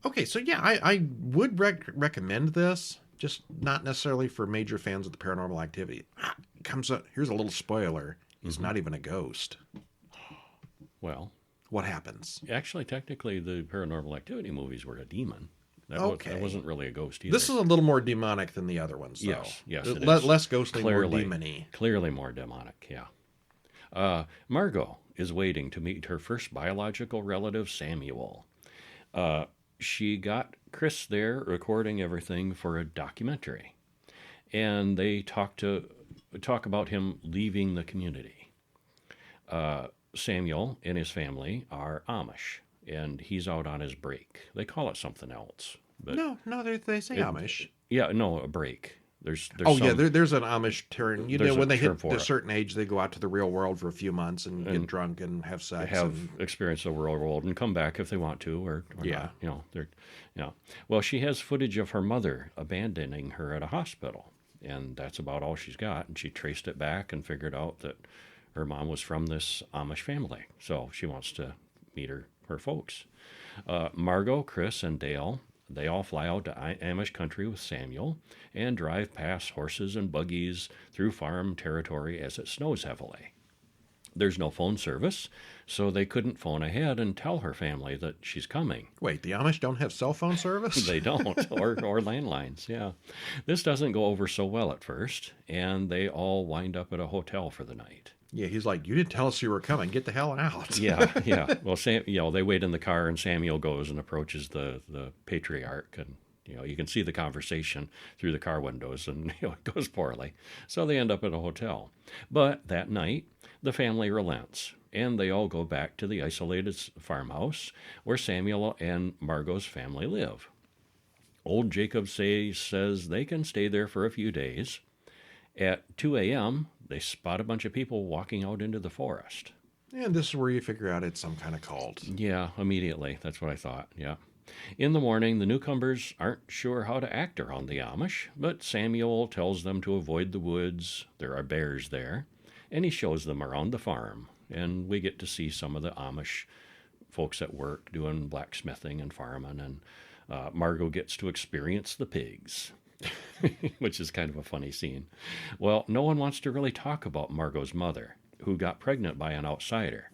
Okay, so yeah, I would recommend this, just not necessarily for major fans of the Paranormal Activity. Here's a little spoiler. He's not even a ghost. Well, what happens? Actually, technically, the Paranormal Activity movies were a demon. That wasn't really a ghost either. This is a little more demonic than the other ones, though. Yes, it is. is. Less ghostly, Clearly, more demon-y. Clearly more demonic, yeah. Margot is waiting to meet her first biological relative, Samuel. She got Chris there recording everything for a documentary. And they talk about him leaving the community. Samuel and his family are Amish, and he's out on his break. They call it something else. But No, they say Amish. Yeah, no, a break. There's there's an Amish term. When they hit a it. certain age, they go out to the real world for a few months and get drunk and have sex. Experience the real world and come back if they want to, or not. Well, she has footage of her mother abandoning her at a hospital, and that's about all she's got. And she traced it back and figured out that her mom was from this Amish family, so she wants to meet her folks. Margot, Chris, and Dale, they all fly out to Amish country with Samuel and drive past horses and buggies through farm territory as it snows heavily. There's no phone service, so they couldn't phone ahead and tell her family that she's coming. Wait, the Amish don't have cell phone service? They don't, or landlines, yeah. This doesn't go over so well at first, and they all wind up at a hotel for the night. Yeah, he's like, you didn't tell us you were coming. Get the hell out. Yeah, yeah. Well, they wait in the car, and Samuel goes and approaches the patriarch, and you can see the conversation through the car windows, and it goes poorly. So they end up at a hotel. But that night, the family relents, and they all go back to the isolated farmhouse where Samuel and Margot's family live. Old Jacob says they can stay there for a few days. At 2 a.m., they spot a bunch of people walking out into the forest. And this is where you figure out it's some kind of cult. Yeah, immediately. That's what I thought. Yeah. In the morning, the newcomers aren't sure how to act around the Amish, but Samuel tells them to avoid the woods. There are bears there. And he shows them around the farm. And we get to see some of the Amish folks at work doing blacksmithing and farming. And Margot gets to experience the pigs. Which is kind of a funny scene. Well, no one wants to really talk about Margot's mother, who got pregnant by an outsider.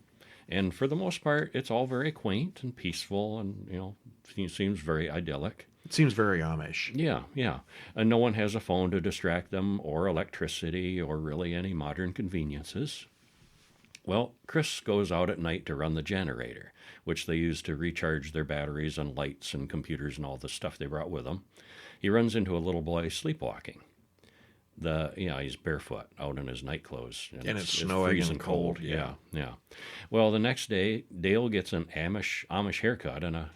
And for the most part, it's all very quaint and peaceful and, seems very idyllic. It seems very Amish. Yeah, yeah. And no one has a phone to distract them or electricity or really any modern conveniences. Well, Chris goes out at night to run the generator, which they use to recharge their batteries and lights and computers and all the stuff they brought with them. He runs into a little boy sleepwalking. He's barefoot out in his night clothes. And it's snowing freezing and cold. Yeah. Well, the next day, Dale gets an Amish haircut and a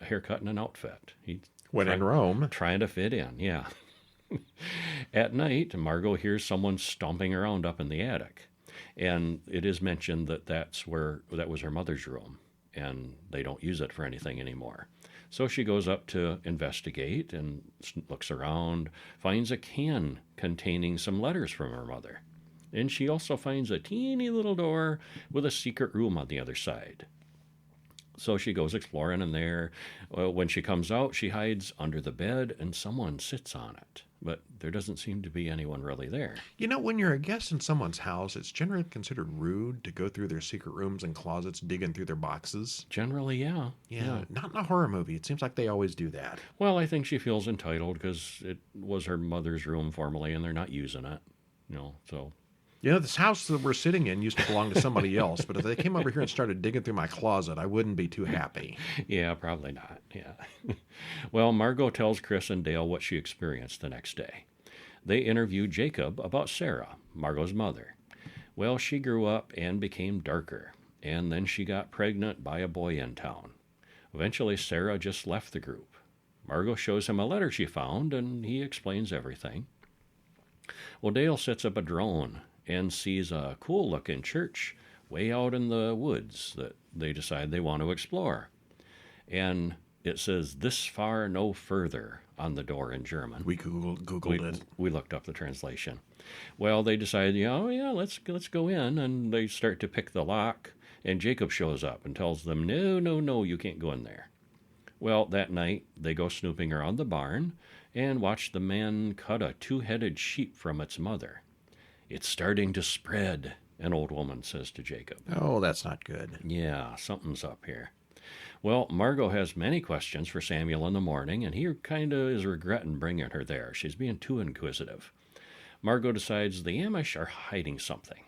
haircut and an outfit. In Rome. Trying to fit in, yeah. At night, Margot hears someone stomping around up in the attic. And it is mentioned that was her mother's room, and they don't use it for anything anymore. So she goes up to investigate and looks around, finds a can containing some letters from her mother. And she also finds a teeny little door with a secret room on the other side. So she goes exploring in there. When she comes out, she hides under the bed, and someone sits on it. But there doesn't seem to be anyone really there. When you're a guest in someone's house, it's generally considered rude to go through their secret rooms and closets, digging through their boxes. Generally, yeah. Yeah, not in a horror movie. It seems like they always do that. Well, I think she feels entitled because it was her mother's room formerly, and they're not using it. So... this house that we're sitting in used to belong to somebody else, but if they came over here and started digging through my closet, I wouldn't be too happy. Yeah, probably not. Yeah. Well, Margot tells Chris and Dale what she experienced the next day. They interview Jacob about Sarah, Margot's mother. Well, she grew up and became darker, and then she got pregnant by a boy in town. Eventually, Sarah just left the group. Margot shows him a letter she found, and he explains everything. Well, Dale sets up a drone and sees a cool-looking church way out in the woods that they decide they want to explore. And it says, "This far, no further," on the door in German. We Googled it. We looked up the translation. Well, they decide, let's go in, and they start to pick the lock, and Jacob shows up and tells them, no, you can't go in there. Well, that night, they go snooping around the barn and watch the man cut a two-headed sheep from its mother. "It's starting to spread," an old woman says to Jacob. Oh, that's not good. Yeah, something's up here. Well, Margot has many questions for Samuel in the morning, and he kind of is regretting bringing her there. She's being too inquisitive. Margot decides the Amish are hiding something.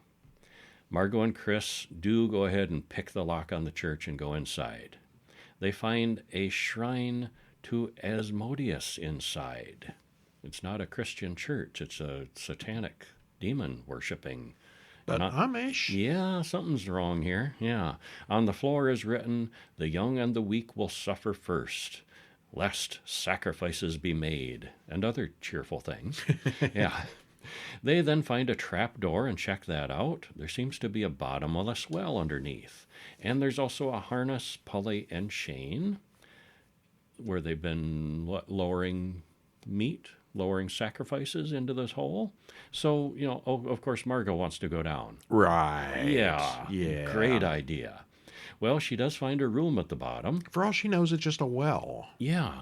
Margot and Chris do go ahead and pick the lock on the church and go inside. They find a shrine to Asmodeus inside. It's not a Christian church. It's a satanic demon worshipping. But Amish? Yeah, something's wrong here. Yeah. On the floor is written, "The young and the weak will suffer first, lest sacrifices be made," and other cheerful things. Yeah. They then find a trap door and check that out. There seems to be a bottomless well underneath. And there's also a harness, pulley, and chain where they've been lowering sacrifices into this hole. So, of course, Margot wants to go down. Right. Yeah. Great idea. Well, she does find a room at the bottom. For all she knows, it's just a well. Yeah.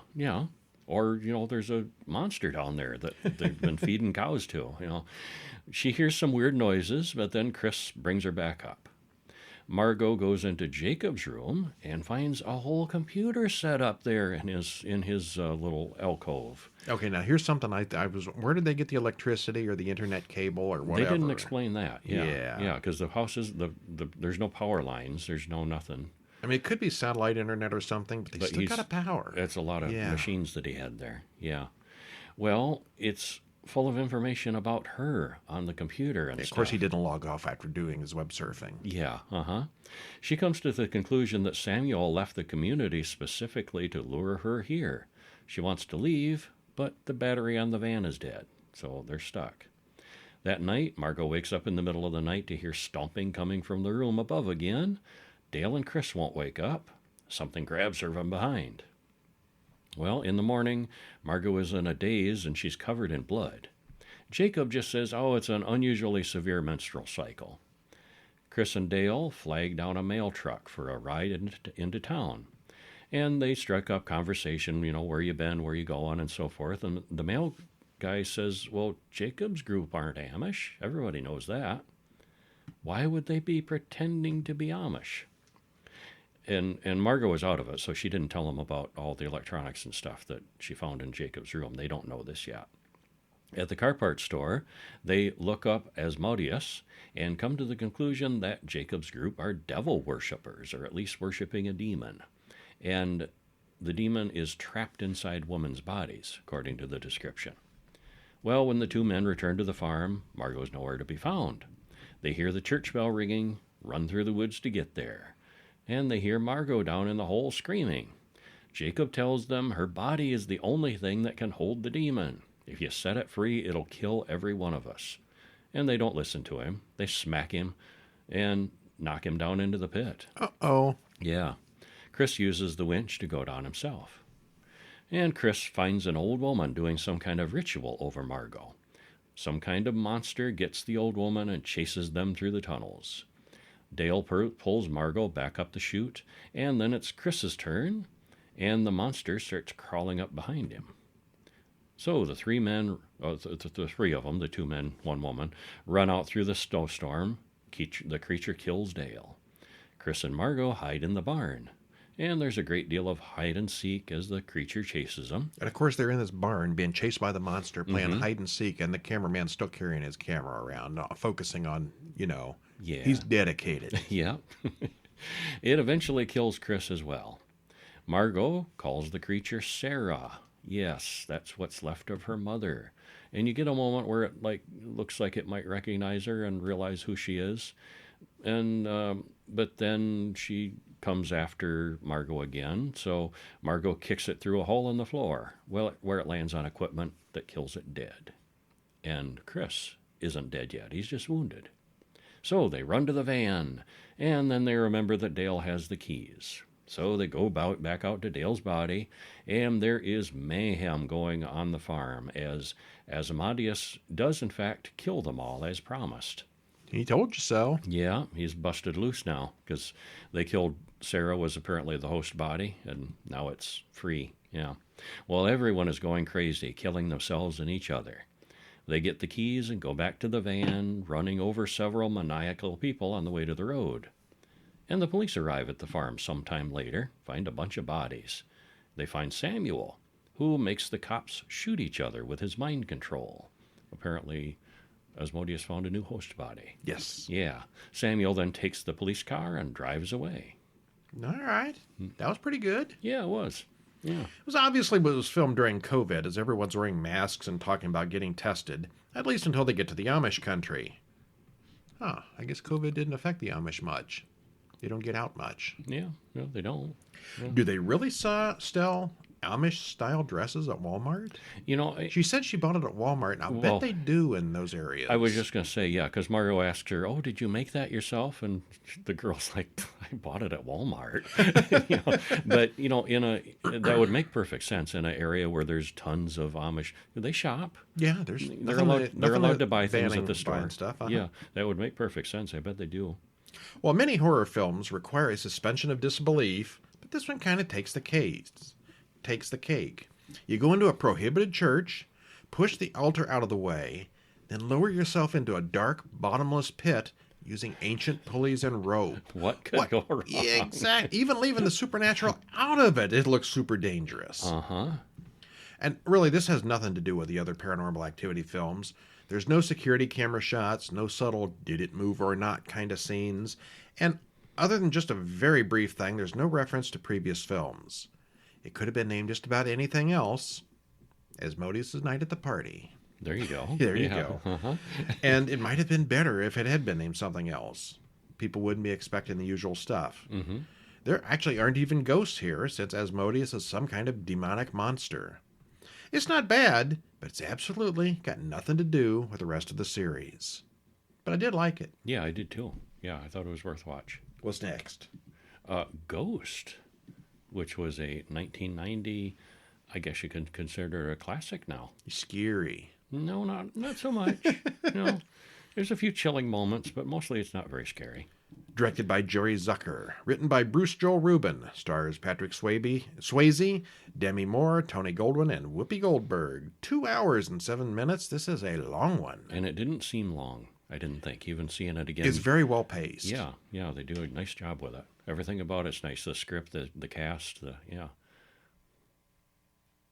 Or, there's a monster down there that they've been feeding cows to. She hears some weird noises, but then Chris brings her back up. Margot goes into Jacob's room and finds a whole computer set up there in his little alcove. Okay, now here's something I was. Where did they get the electricity or the internet cable or whatever? They didn't explain that. Yeah. Yeah, because the house is there's no power lines. There's no nothing. I mean, it could be satellite internet or something, but they still got a power. That's a lot of machines that he had there. Yeah. Well, it's full of information about her on the computer and Of stuff. course, he didn't log off after doing his web surfing. Yeah, She comes to the conclusion that Samuel left the community specifically to lure her here. She wants to leave, but the battery on the van is dead, so they're stuck. That night, Margot wakes up in the middle of the night to hear stomping coming from the room above again. Dale and Chris won't wake up. Something grabs her from behind. Well, in the morning, Margot is in a daze and she's covered in blood. Jacob just says, it's an unusually severe menstrual cycle. Chris and Dale flag down a mail truck for a ride into town. And they strike up conversation, where you been, where you going, and so forth. And the mail guy says, well, Jacob's group aren't Amish. Everybody knows that. Why would they be pretending to be Amish? And Margot was out of it, so she didn't tell them about all the electronics and stuff that she found in Jacob's room. They don't know this yet. At the car parts store, they look up Asmodeus and come to the conclusion that Jacob's group are devil worshippers, or at least worshiping a demon. And the demon is trapped inside women's bodies, according to the description. Well, when the two men return to the farm, Margot's nowhere to be found. They hear the church bell ringing, run through the woods to get there. And they hear Margot down in the hole screaming. Jacob tells them her body is the only thing that can hold the demon. If you set it free, it'll kill every one of us. And they don't listen to him. They smack him and knock him down into the pit. Uh-oh. Yeah. Chris uses the winch to go down himself. And Chris finds an old woman doing some kind of ritual over Margot. Some kind of monster gets the old woman and chases them through the tunnels. Dale pulls Margot back up the chute, and then it's Chris's turn, and the monster starts crawling up behind him. So the three men, the three of them, the 2 men, 1 woman, run out through the snowstorm. The creature kills Dale. Chris and Margot hide in the barn, and there's a great deal of hide and seek as the creature chases them. And of course, they're in this barn being chased by the monster, playing hide and seek, and the cameraman's still carrying his camera around, focusing on, Yeah. He's dedicated. Yeah. It eventually kills Chris as well. Margot calls the creature Sarah. Yes, that's what's left of her mother. And you get a moment where it looks like it might recognize her and realize who she is. And but then she comes after Margot again. So Margot kicks it through a hole in the floor, where it lands on equipment that kills it dead. And Chris isn't dead yet. He's just wounded. So they run to the van, and then they remember that Dale has the keys. So they go back out to Dale's body, and there is mayhem going on the farm as Asmodeus does in fact kill them all as promised. He told you so. Yeah, he's busted loose now because they killed Sarah, was apparently the host body, and now it's free. Yeah. Well, everyone is going crazy, killing themselves and each other. They get the keys and go back to the van, running over several maniacal people on the way to the road. And the police arrive at the farm sometime later, find a bunch of bodies. They find Samuel, who makes the cops shoot each other with his mind control. Apparently, Asmodeus found a new host body. Yes. Yeah. Samuel then takes the police car and drives away. All right. That was pretty good. Yeah, it was. Yeah. It was filmed during COVID, as everyone's wearing masks and talking about getting tested, at least until they get to the Amish country. I guess COVID didn't affect the Amish much. They don't get out much. Yeah, no, they don't. Yeah. Do they really sell Amish-style dresses at Walmart? She said she bought it at Walmart, and I bet they do in those areas. I was just going to say, yeah, because Margot asked her, did you make that yourself? And the girl's like, I bought it at Walmart. But, that would make perfect sense in an area where there's tons of Amish. They shop. Yeah, they're allowed to buy things at the store. Stuff, Yeah, that would make perfect sense. I bet they do. Well, many horror films require a suspension of disbelief, but this one kind of takes the cake. You go into a prohibited church, push the altar out of the way, then lower yourself into a dark, bottomless pit using ancient pulleys and rope. What could go wrong? Yeah, exactly. Even leaving the supernatural out of it, it looks super dangerous. Uh-huh. And really, this has nothing to do with the other Paranormal Activity films. There's no security camera shots, no subtle did it move or not kind of scenes. And other than just a very brief thing, there's no reference to previous films. It could have been named just about anything else. Asmodeus' Night at the Party. There you go. There you go. Uh-huh. And it might have been better if it had been named something else. People wouldn't be expecting the usual stuff. Mm-hmm. There actually aren't even ghosts here, since Asmodeus is some kind of demonic monster. It's not bad, but it's absolutely got nothing to do with the rest of the series. But I did like it. Yeah, I did too. Yeah, I thought it was worth watch. What's next? Ghost, which was a 1990, I guess you can consider it a classic now. Scary. No, not so much. There's a few chilling moments, but mostly it's not very scary. Directed by Jerry Zucker. Written by Bruce Joel Rubin. Stars Patrick Swayze, Demi Moore, Tony Goldwyn, and Whoopi Goldberg. 2 hours and 7 minutes. This is a long one. And it didn't seem long, I didn't think. Even seeing it again. It's very well paced. Yeah, they do a nice job with it. Everything about it's nice. The script, the cast,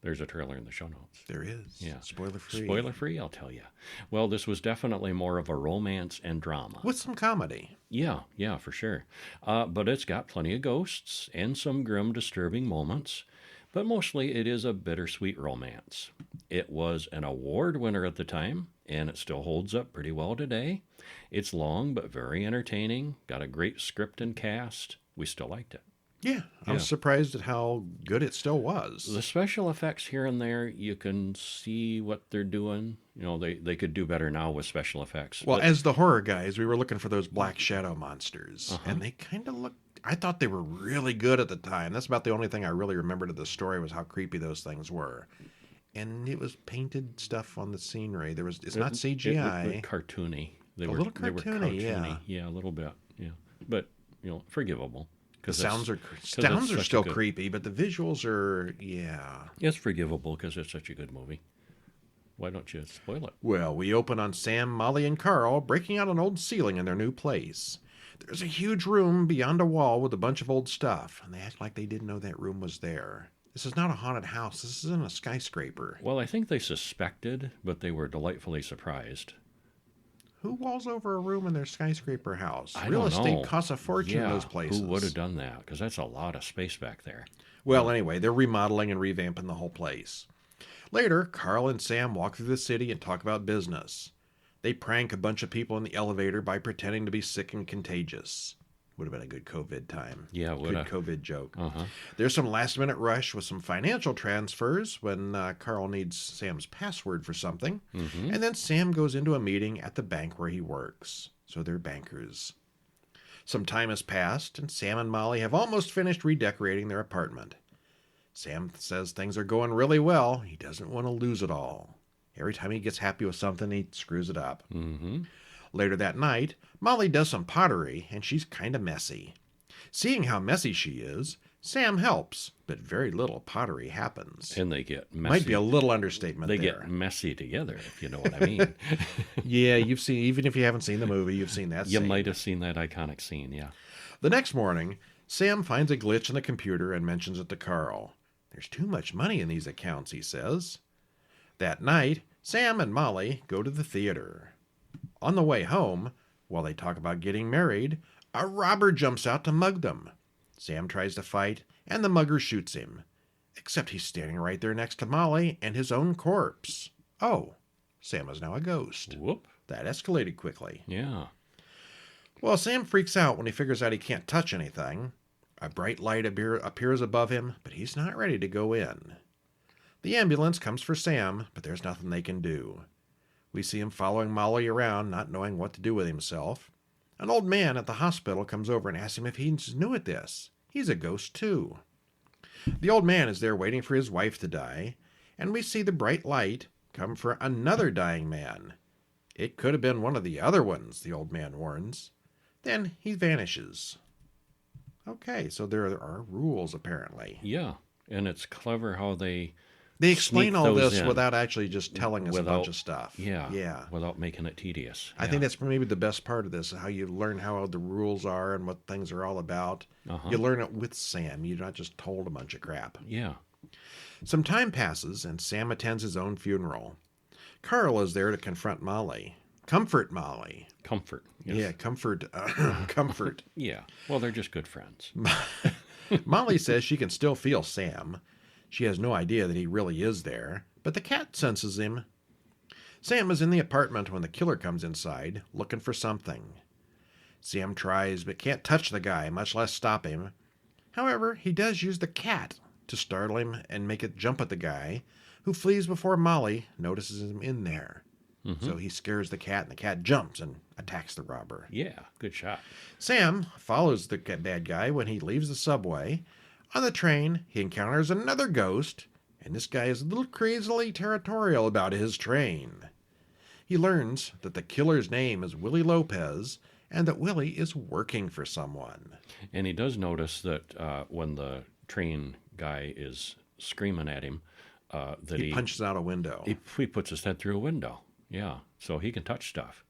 There's a trailer in the show notes. There is. Yeah. Spoiler free. Spoiler free, I'll tell you. Well, this was definitely more of a romance and drama. With some comedy. Yeah, for sure. But it's got plenty of ghosts and some grim, disturbing moments. But mostly it is a bittersweet romance. It was an award winner at the time, and it still holds up pretty well today. It's long, but very entertaining. Got a great script and cast. We still liked it. Yeah, I was surprised at how good it still was. The special effects here and there, you can see what they're doing. They could do better now with special effects. Well, as the horror guys, we were looking for those black shadow monsters. Uh-huh. And they kind of looked... I thought they were really good at the time. That's about the only thing I really remembered of the story was how creepy those things were. And it was painted stuff on the scenery. It's not CGI. It looked cartoony. They were little cartoony, yeah. Yeah, a little bit, yeah. But, forgivable. The sounds are still creepy, but the visuals are, It's forgivable because it's such a good movie. Why don't you spoil it? Well, we open on Sam, Molly, and Carl breaking out an old ceiling in their new place. There's a huge room beyond a wall with a bunch of old stuff, and they act like they didn't know that room was there. This is not a haunted house. This isn't a skyscraper. Well, I think they suspected, but they were delightfully surprised. Who walls over a room in their skyscraper house? I Real don't estate know. costs a fortune in those places. Who would have done that? Because that's a lot of space back there. Well, anyway, they're remodeling and revamping the whole place. Later, Carl and Sam walk through the city and talk about business. They prank a bunch of people in the elevator by pretending to be sick and contagious. Would have been a good COVID time. Yeah, good COVID joke. Uh-huh. There's some last-minute rush with some financial transfers when Carl needs Sam's password for something. Mm-hmm. And then Sam goes into a meeting at the bank where he works. So they're bankers. Some time has passed, and Sam and Molly have almost finished redecorating their apartment. Sam says things are going really well. He doesn't want to lose it all. Every time he gets happy with something, he screws it up. Mm-hmm. Later that night, Molly does some pottery, and she's kind of messy. Seeing how messy she is, Sam helps, but very little pottery happens. And they get messy. Might be a little understatement They there. get messy together, if you know what I mean. Yeah, you've seen, even if you haven't seen the movie, you've seen that You scene. might have seen that iconic scene, yeah. The next morning, Sam finds a glitch in the computer and mentions it to Carl. There's too much money in these accounts, he says. That night, Sam and Molly go to the theater. On the way home, while they talk about getting married, a robber jumps out to mug them. Sam tries to fight, and the mugger shoots him. Except he's standing right there next to Molly and his own corpse. Oh, Sam is now a ghost. Whoop. That escalated quickly. Yeah. Well, Sam freaks out when he figures out he can't touch anything. A bright light appears above him, but he's not ready to go in. The ambulance comes for Sam, but there's nothing they can do. We see him following Molly around, not knowing what to do with himself. An old man at the hospital comes over and asks him if he's new at this. He's a ghost, too. The old man is there waiting for his wife to die, and we see the bright light come for another dying man. It could have been one of the other ones, the old man warns. Then he vanishes. Okay, so there are rules, apparently. Yeah, and it's clever how they They sneak explain all those this in without actually just telling us a bunch without, of stuff. yeah, Yeah. without making it tedious. I Yeah. think that's maybe the best part of this, how you learn how the rules are and what things are all about. Uh-huh. You learn it with Sam. You're not just told a bunch of crap. Yeah. Some time passes, and Sam attends his own funeral. Carl is there to confront Molly. Comfort Molly. Comfort. Yes. Yeah, comfort. Yeah. Well, they're just good friends. Molly says she can still feel Sam. She has no idea that he really is there, but the cat senses him. Sam is in the apartment when the killer comes inside, looking for something. Sam tries, but can't touch the guy, much less stop him. However, he does use the cat to startle him and make it jump at the guy, who flees before Molly notices him in there. Mm-hmm. So he scares the cat, and the cat jumps and attacks the robber. Yeah. Good shot. Sam follows the bad guy when he leaves the subway. On the train, he encounters another ghost, and this guy is a little crazily territorial about his train. He learns that the killer's name is Willie Lopez, and that Willie is working for someone. And he does notice that when the train guy is screaming at him, that He punches out a window. he puts his head through a window. Yeah. So he can touch stuff.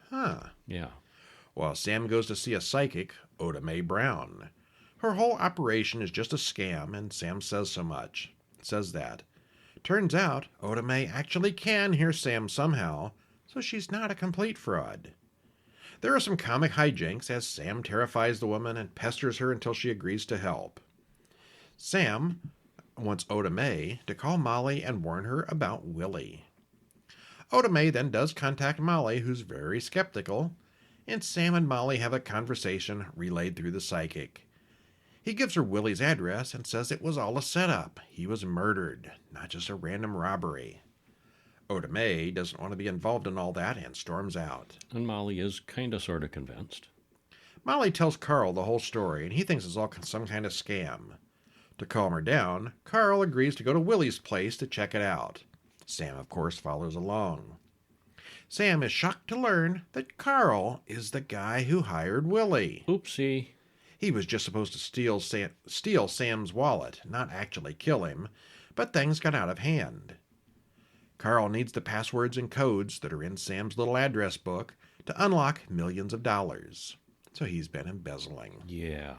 Huh. Yeah. Well, Sam goes to see a psychic, Oda Mae Brown. Her whole operation is just a scam, and Sam says so much. Says that. Turns out, Oda Mae actually can hear Sam somehow, so she's not a complete fraud. There are some comic hijinks as Sam terrifies the woman and pesters her until she agrees to help. Sam wants Oda Mae to call Molly and warn her about Willie. Oda Mae then does contact Molly, who's very skeptical, and Sam and Molly have a conversation relayed through the psychic. He gives her Willie's address and says it was all a setup. He was murdered, not just a random robbery. Oda Mae doesn't want to be involved in all that and storms out. And Molly is kind of sort of convinced. Molly tells Carl the whole story, and he thinks it's all some kind of scam. To calm her down, Carl agrees to go to Willie's place to check it out. Sam, of course, follows along. Sam is shocked to learn that Carl is the guy who hired Willie. Oopsie. He was just supposed to steal Sam's wallet, not actually kill him, but things got out of hand. Carl needs the passwords and codes that are in Sam's little address book to unlock millions of dollars. So he's been embezzling. Yeah.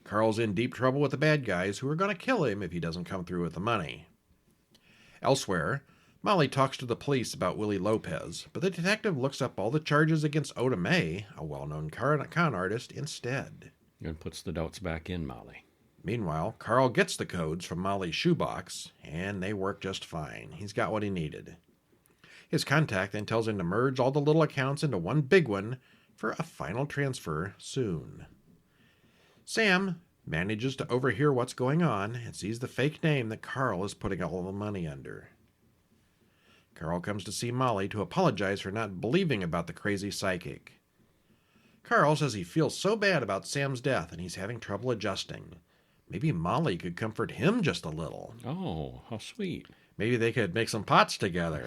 Carl's in deep trouble with the bad guys who are going to kill him if he doesn't come through with the money. Elsewhere, Molly talks to the police about Willie Lopez, but the detective looks up all the charges against Oda Mae, a well-known con artist, instead. And puts the doubts back in Molly. Meanwhile, Carl gets the codes from Molly's shoebox, and they work just fine. He's got what he needed. His contact then tells him to merge all the little accounts into one big one for a final transfer soon. Sam manages to overhear what's going on and sees the fake name that Carl is putting all the money under. Carl comes to see Molly to apologize for not believing about the crazy psychic. Carl says he feels so bad about Sam's death and he's having trouble adjusting. Maybe Molly could comfort him just a little. Oh, how sweet. Maybe they could make some pots together.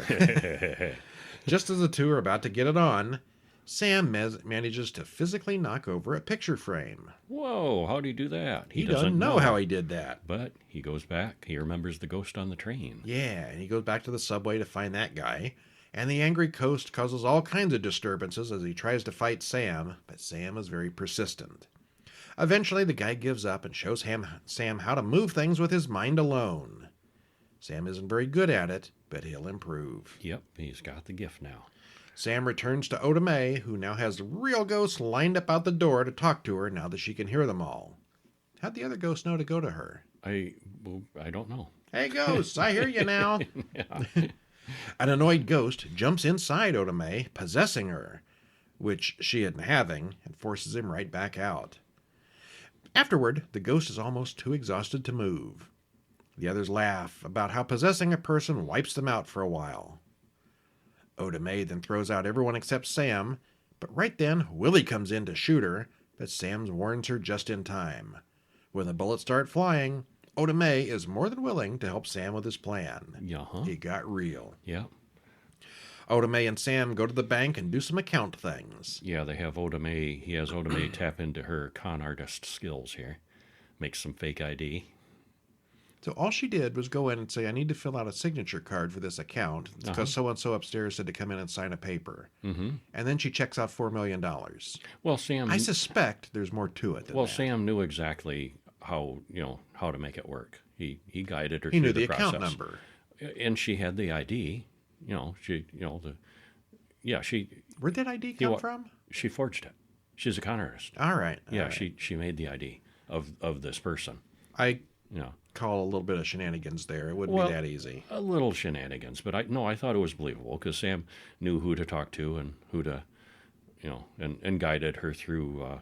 Just as the two are about to get it on, Sam manages to physically knock over a picture frame. Whoa, how'd he do that? He doesn't know how he did that. But he goes back. He remembers the ghost on the train. Yeah, and he goes back to the subway to find that guy. And the angry ghost causes all kinds of disturbances as he tries to fight Sam, but Sam is very persistent. Eventually, the guy gives up and shows Sam how to move things with his mind alone. Sam isn't very good at it, but he'll improve. Yep, he's got the gift now. Sam returns to Oda Mae, who now has the real ghosts lined up out the door to talk to her now that she can hear them all. How'd the other ghosts know to go to her? I don't know. Hey, ghosts, I hear you now. Yeah. An annoyed ghost jumps inside Oda Mae, possessing her, which she isn't having, and forces him right back out. Afterward, the ghost is almost too exhausted to move. The others laugh about how possessing a person wipes them out for a while. Oda Mae then throws out everyone except Sam, but right then Willie comes in to shoot her, but Sam warns her just in time. When the bullets start flying, Oda Mae is more than willing to help Sam with his plan. Uh-huh. It got real. Yeah. Oda Mae and Sam go to the bank and do some account things. Yeah, they have Oda Mae. He has Oda Mae tap into her con artist skills here. Makes some fake ID. So all she did was go in and say, I need to fill out a signature card for this account because so-and-so upstairs said to come in and sign a paper. Mm-hmm. And then she checks out $4 million. Well, Sam. I suspect there's more to it than that. Sam knew exactly how to make it work. He guided her He through knew the the process. account number. And she had the ID. She. Where'd that ID come from? She forged it. She's a con artist. All right. She made the ID of this person. I call a little bit of shenanigans there. It wouldn't be that easy. A little shenanigans, but I thought it was believable because Sam knew who to talk to and who to, and guided her through,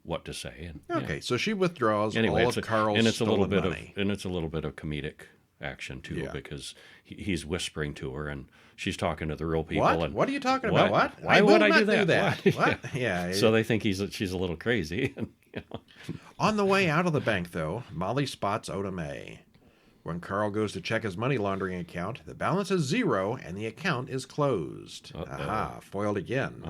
what to say. And, okay, so she withdraws anyway, all of Carl's stolen money. And it's a little bit of comedic action too, because he's whispering to her and she's talking to the real people. What? And what are you talking about? What? Why would I do that? that? What? Yeah. So they think she's a little crazy. On the way out of the bank, though, Molly spots Oda Mae. When Carl goes to check his money laundering account, the balance is 0 and the account is closed. Aha, foiled again.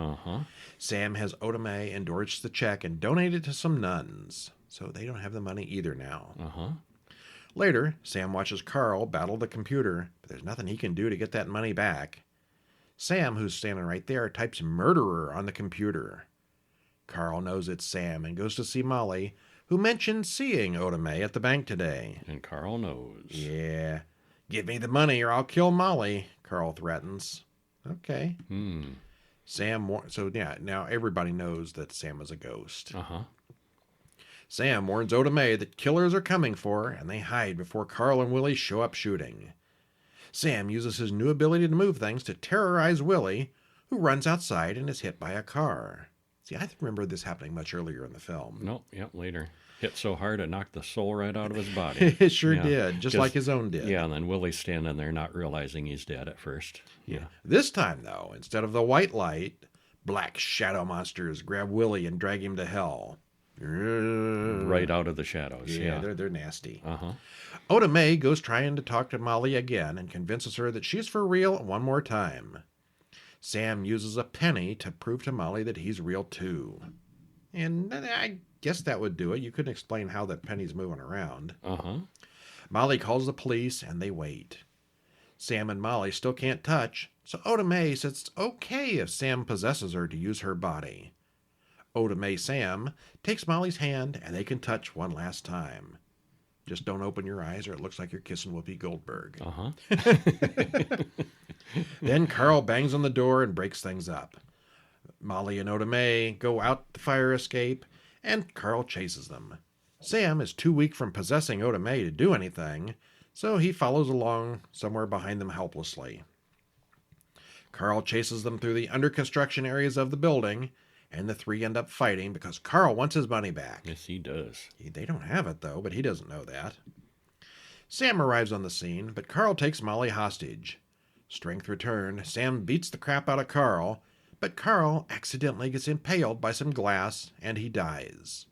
Sam has Oda Mae endorse the check and donate it to some nuns. So they don't have the money either now. Later, Sam watches Carl battle the computer, but there's nothing he can do to get that money back. Sam, who's standing right there, types murderer on the computer. Carl knows it's Sam and goes to see Molly, who mentioned seeing Oda Mae at the bank today. And Carl knows. Yeah. Give me the money or I'll kill Molly, Carl threatens. Okay. Now everybody knows that Sam is a ghost. Sam warns Oda Mae that killers are coming for her, and they hide before Carl and Willie show up shooting. Sam uses his new ability to move things to terrorize Willie, who runs outside and is hit by a car. See, I remember this happening much earlier in the film. Nope, later. Hit so hard it knocked the soul right out of his body. It sure did, just like his own did. Yeah, and then Willie's standing there not realizing he's dead at first. Yeah. This time, though, instead of the white light, black shadow monsters grab Willie and drag him to hell. Right out of the shadows. Yeah. They're nasty. Oda Mae goes trying to talk to Molly again and convinces her that she's for real one more time. Sam uses a penny to prove to Molly that he's real too. And I guess that would do it. You couldn't explain how that penny's moving around. Molly calls the police and they wait. Sam and Molly still can't touch, so Oda Mae says it's okay if Sam possesses her to use her body. Oda Mae Sam takes Molly's hand and they can touch one last time. Just don't open your eyes or it looks like you're kissing Whoopi Goldberg. Then Carl bangs on the door and breaks things up. Molly and Oda Mae go out the fire escape and Carl chases them. Sam is too weak from possessing Oda Mae to do anything, so he follows along somewhere behind them helplessly. Carl chases them through the under construction areas of the building, and the three end up fighting because Carl wants his money back. Yes, he does. They don't have it, though, but he doesn't know that. Sam arrives on the scene, but Carl takes Molly hostage. Strength returned, Sam beats the crap out of Carl, but Carl accidentally gets impaled by some glass, and he dies.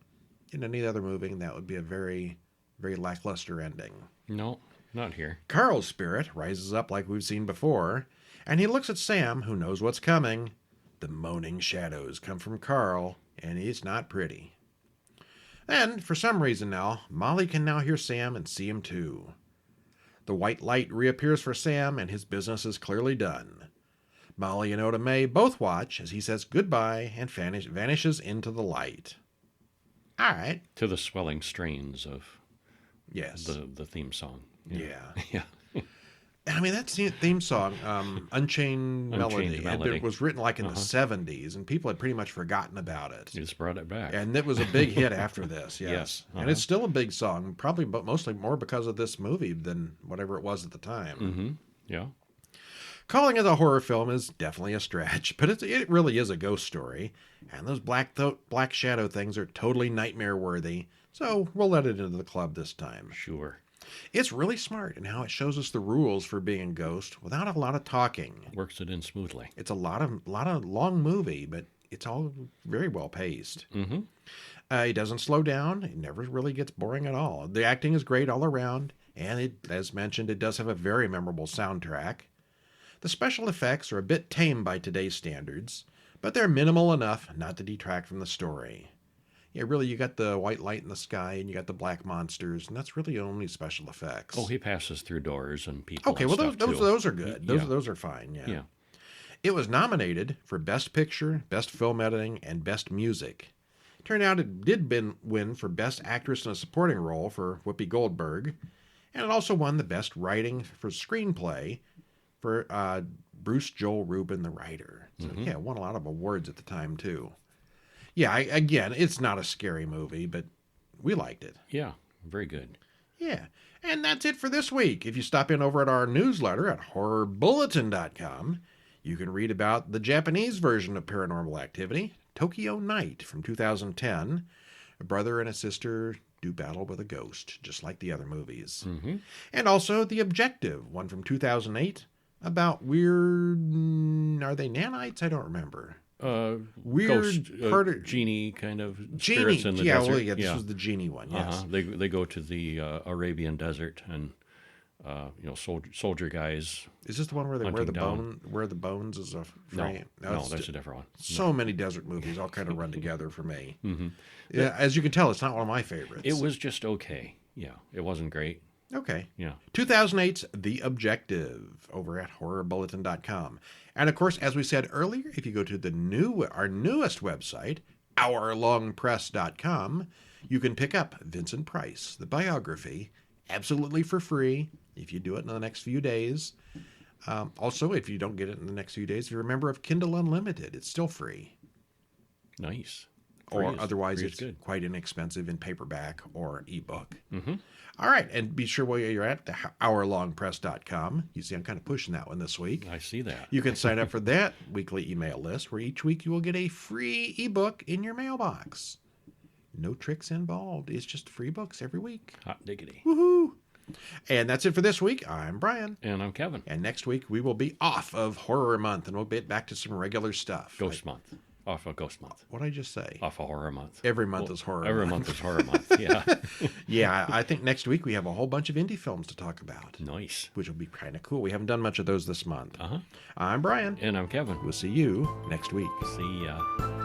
In any other movie, that would be a very, very lackluster ending. No, not here. Carl's spirit rises up like we've seen before, and he looks at Sam, who knows what's coming. The moaning shadows come from Carl, and it's not pretty. Then, for some reason now, Molly can now hear Sam and see him too. The white light reappears for Sam, and his business is clearly done. Molly and Oda Mae both watch as he says goodbye and vanishes into the light. All right. To the swelling strains of the theme song. Yeah. I mean, that theme song, Unchained Melody, it was written like in the 70s, and people had pretty much forgotten about it. You just brought it back. And it was a big hit after this, yes. And it's still a big song, probably but mostly more because of this movie than whatever it was at the time. Yeah. Calling it a horror film is definitely a stretch, but it really is a ghost story. And those black shadow things are totally nightmare-worthy, so we'll let it into the club this time. Sure. It's really smart in how it shows us the rules for being a ghost without a lot of talking. Works it in smoothly. It's a lot of long movie, but it's all very well paced. It doesn't slow down. It never really gets boring at all. The acting is great all around, and as mentioned, it does have a very memorable soundtrack. The special effects are a bit tame by today's standards, but they're minimal enough not to detract from the story. Yeah, really, you got the white light in the sky and you got the black monsters, and that's really only special effects. Oh, he passes through doors and people. Okay, and well, stuff those too. are good. Yeah. Those are fine, yeah. Yeah. It was nominated for Best Picture, Best Film Editing, and Best Music. Turned out it did win for Best Actress in a Supporting Role for Whoopi Goldberg, and it also won the Best Writing for Screenplay for Bruce Joel Rubin, the writer. So, yeah, it won a lot of awards at the time, too. Yeah, again, it's not a scary movie, but we liked it. Yeah, very good. Yeah, and that's it for this week. If you stop in over at our newsletter at horrorbulletin.com, you can read about the Japanese version of Paranormal Activity, Tokyo Night from 2010. A brother and a sister do battle with a ghost, just like the other movies. And also The Objective, one from 2008, about weird... Are they nanites? I don't remember. Weird ghost, genie kind of Genie. spirits in the desert. Well, yeah, this was the genie one, yes. They go to the Arabian desert and soldier guys. Is this the one where they wear the down. where the bones is a frame? No, that's a different one. So many desert movies all kind of run together for me. Yeah, as you can tell, it's not one of my favorites. It was just okay. Yeah, it wasn't great. Okay. Yeah. 2008's The Objective over at horrorbulletin.com. And of course, as we said earlier, if you go to our newest website, hourlongpress.com, you can pick up Vincent Price, the biography, absolutely for free if you do it in the next few days. Also, if you don't get it in the next few days, if you're a member of Kindle Unlimited, it's still free. Nice. Otherwise, it's good. quite inexpensive in paperback or ebook. All right, and be sure while you're at the hourlongpress.com, you see I'm kind of pushing that one this week. I see that. You can sign up for that weekly email list where each week you will get a free ebook in your mailbox. No tricks involved. It's just free books every week. Hot diggity. Woohoo! And that's it for this week. I'm Brian. And I'm Kevin. And next week we will be off of Horror Month and we'll get back to some regular stuff. Ghost Month. Off of Ghost Month. What did I just say? Off of Horror Month. Every month is Horror Every Month. month is Horror Month, yeah. Yeah, I think next week we have a whole bunch of indie films to talk about. Nice. Which will be kind of cool. We haven't done much of those this month. Uh-huh. I'm Brian. And I'm Kevin. We'll see you next week. See ya.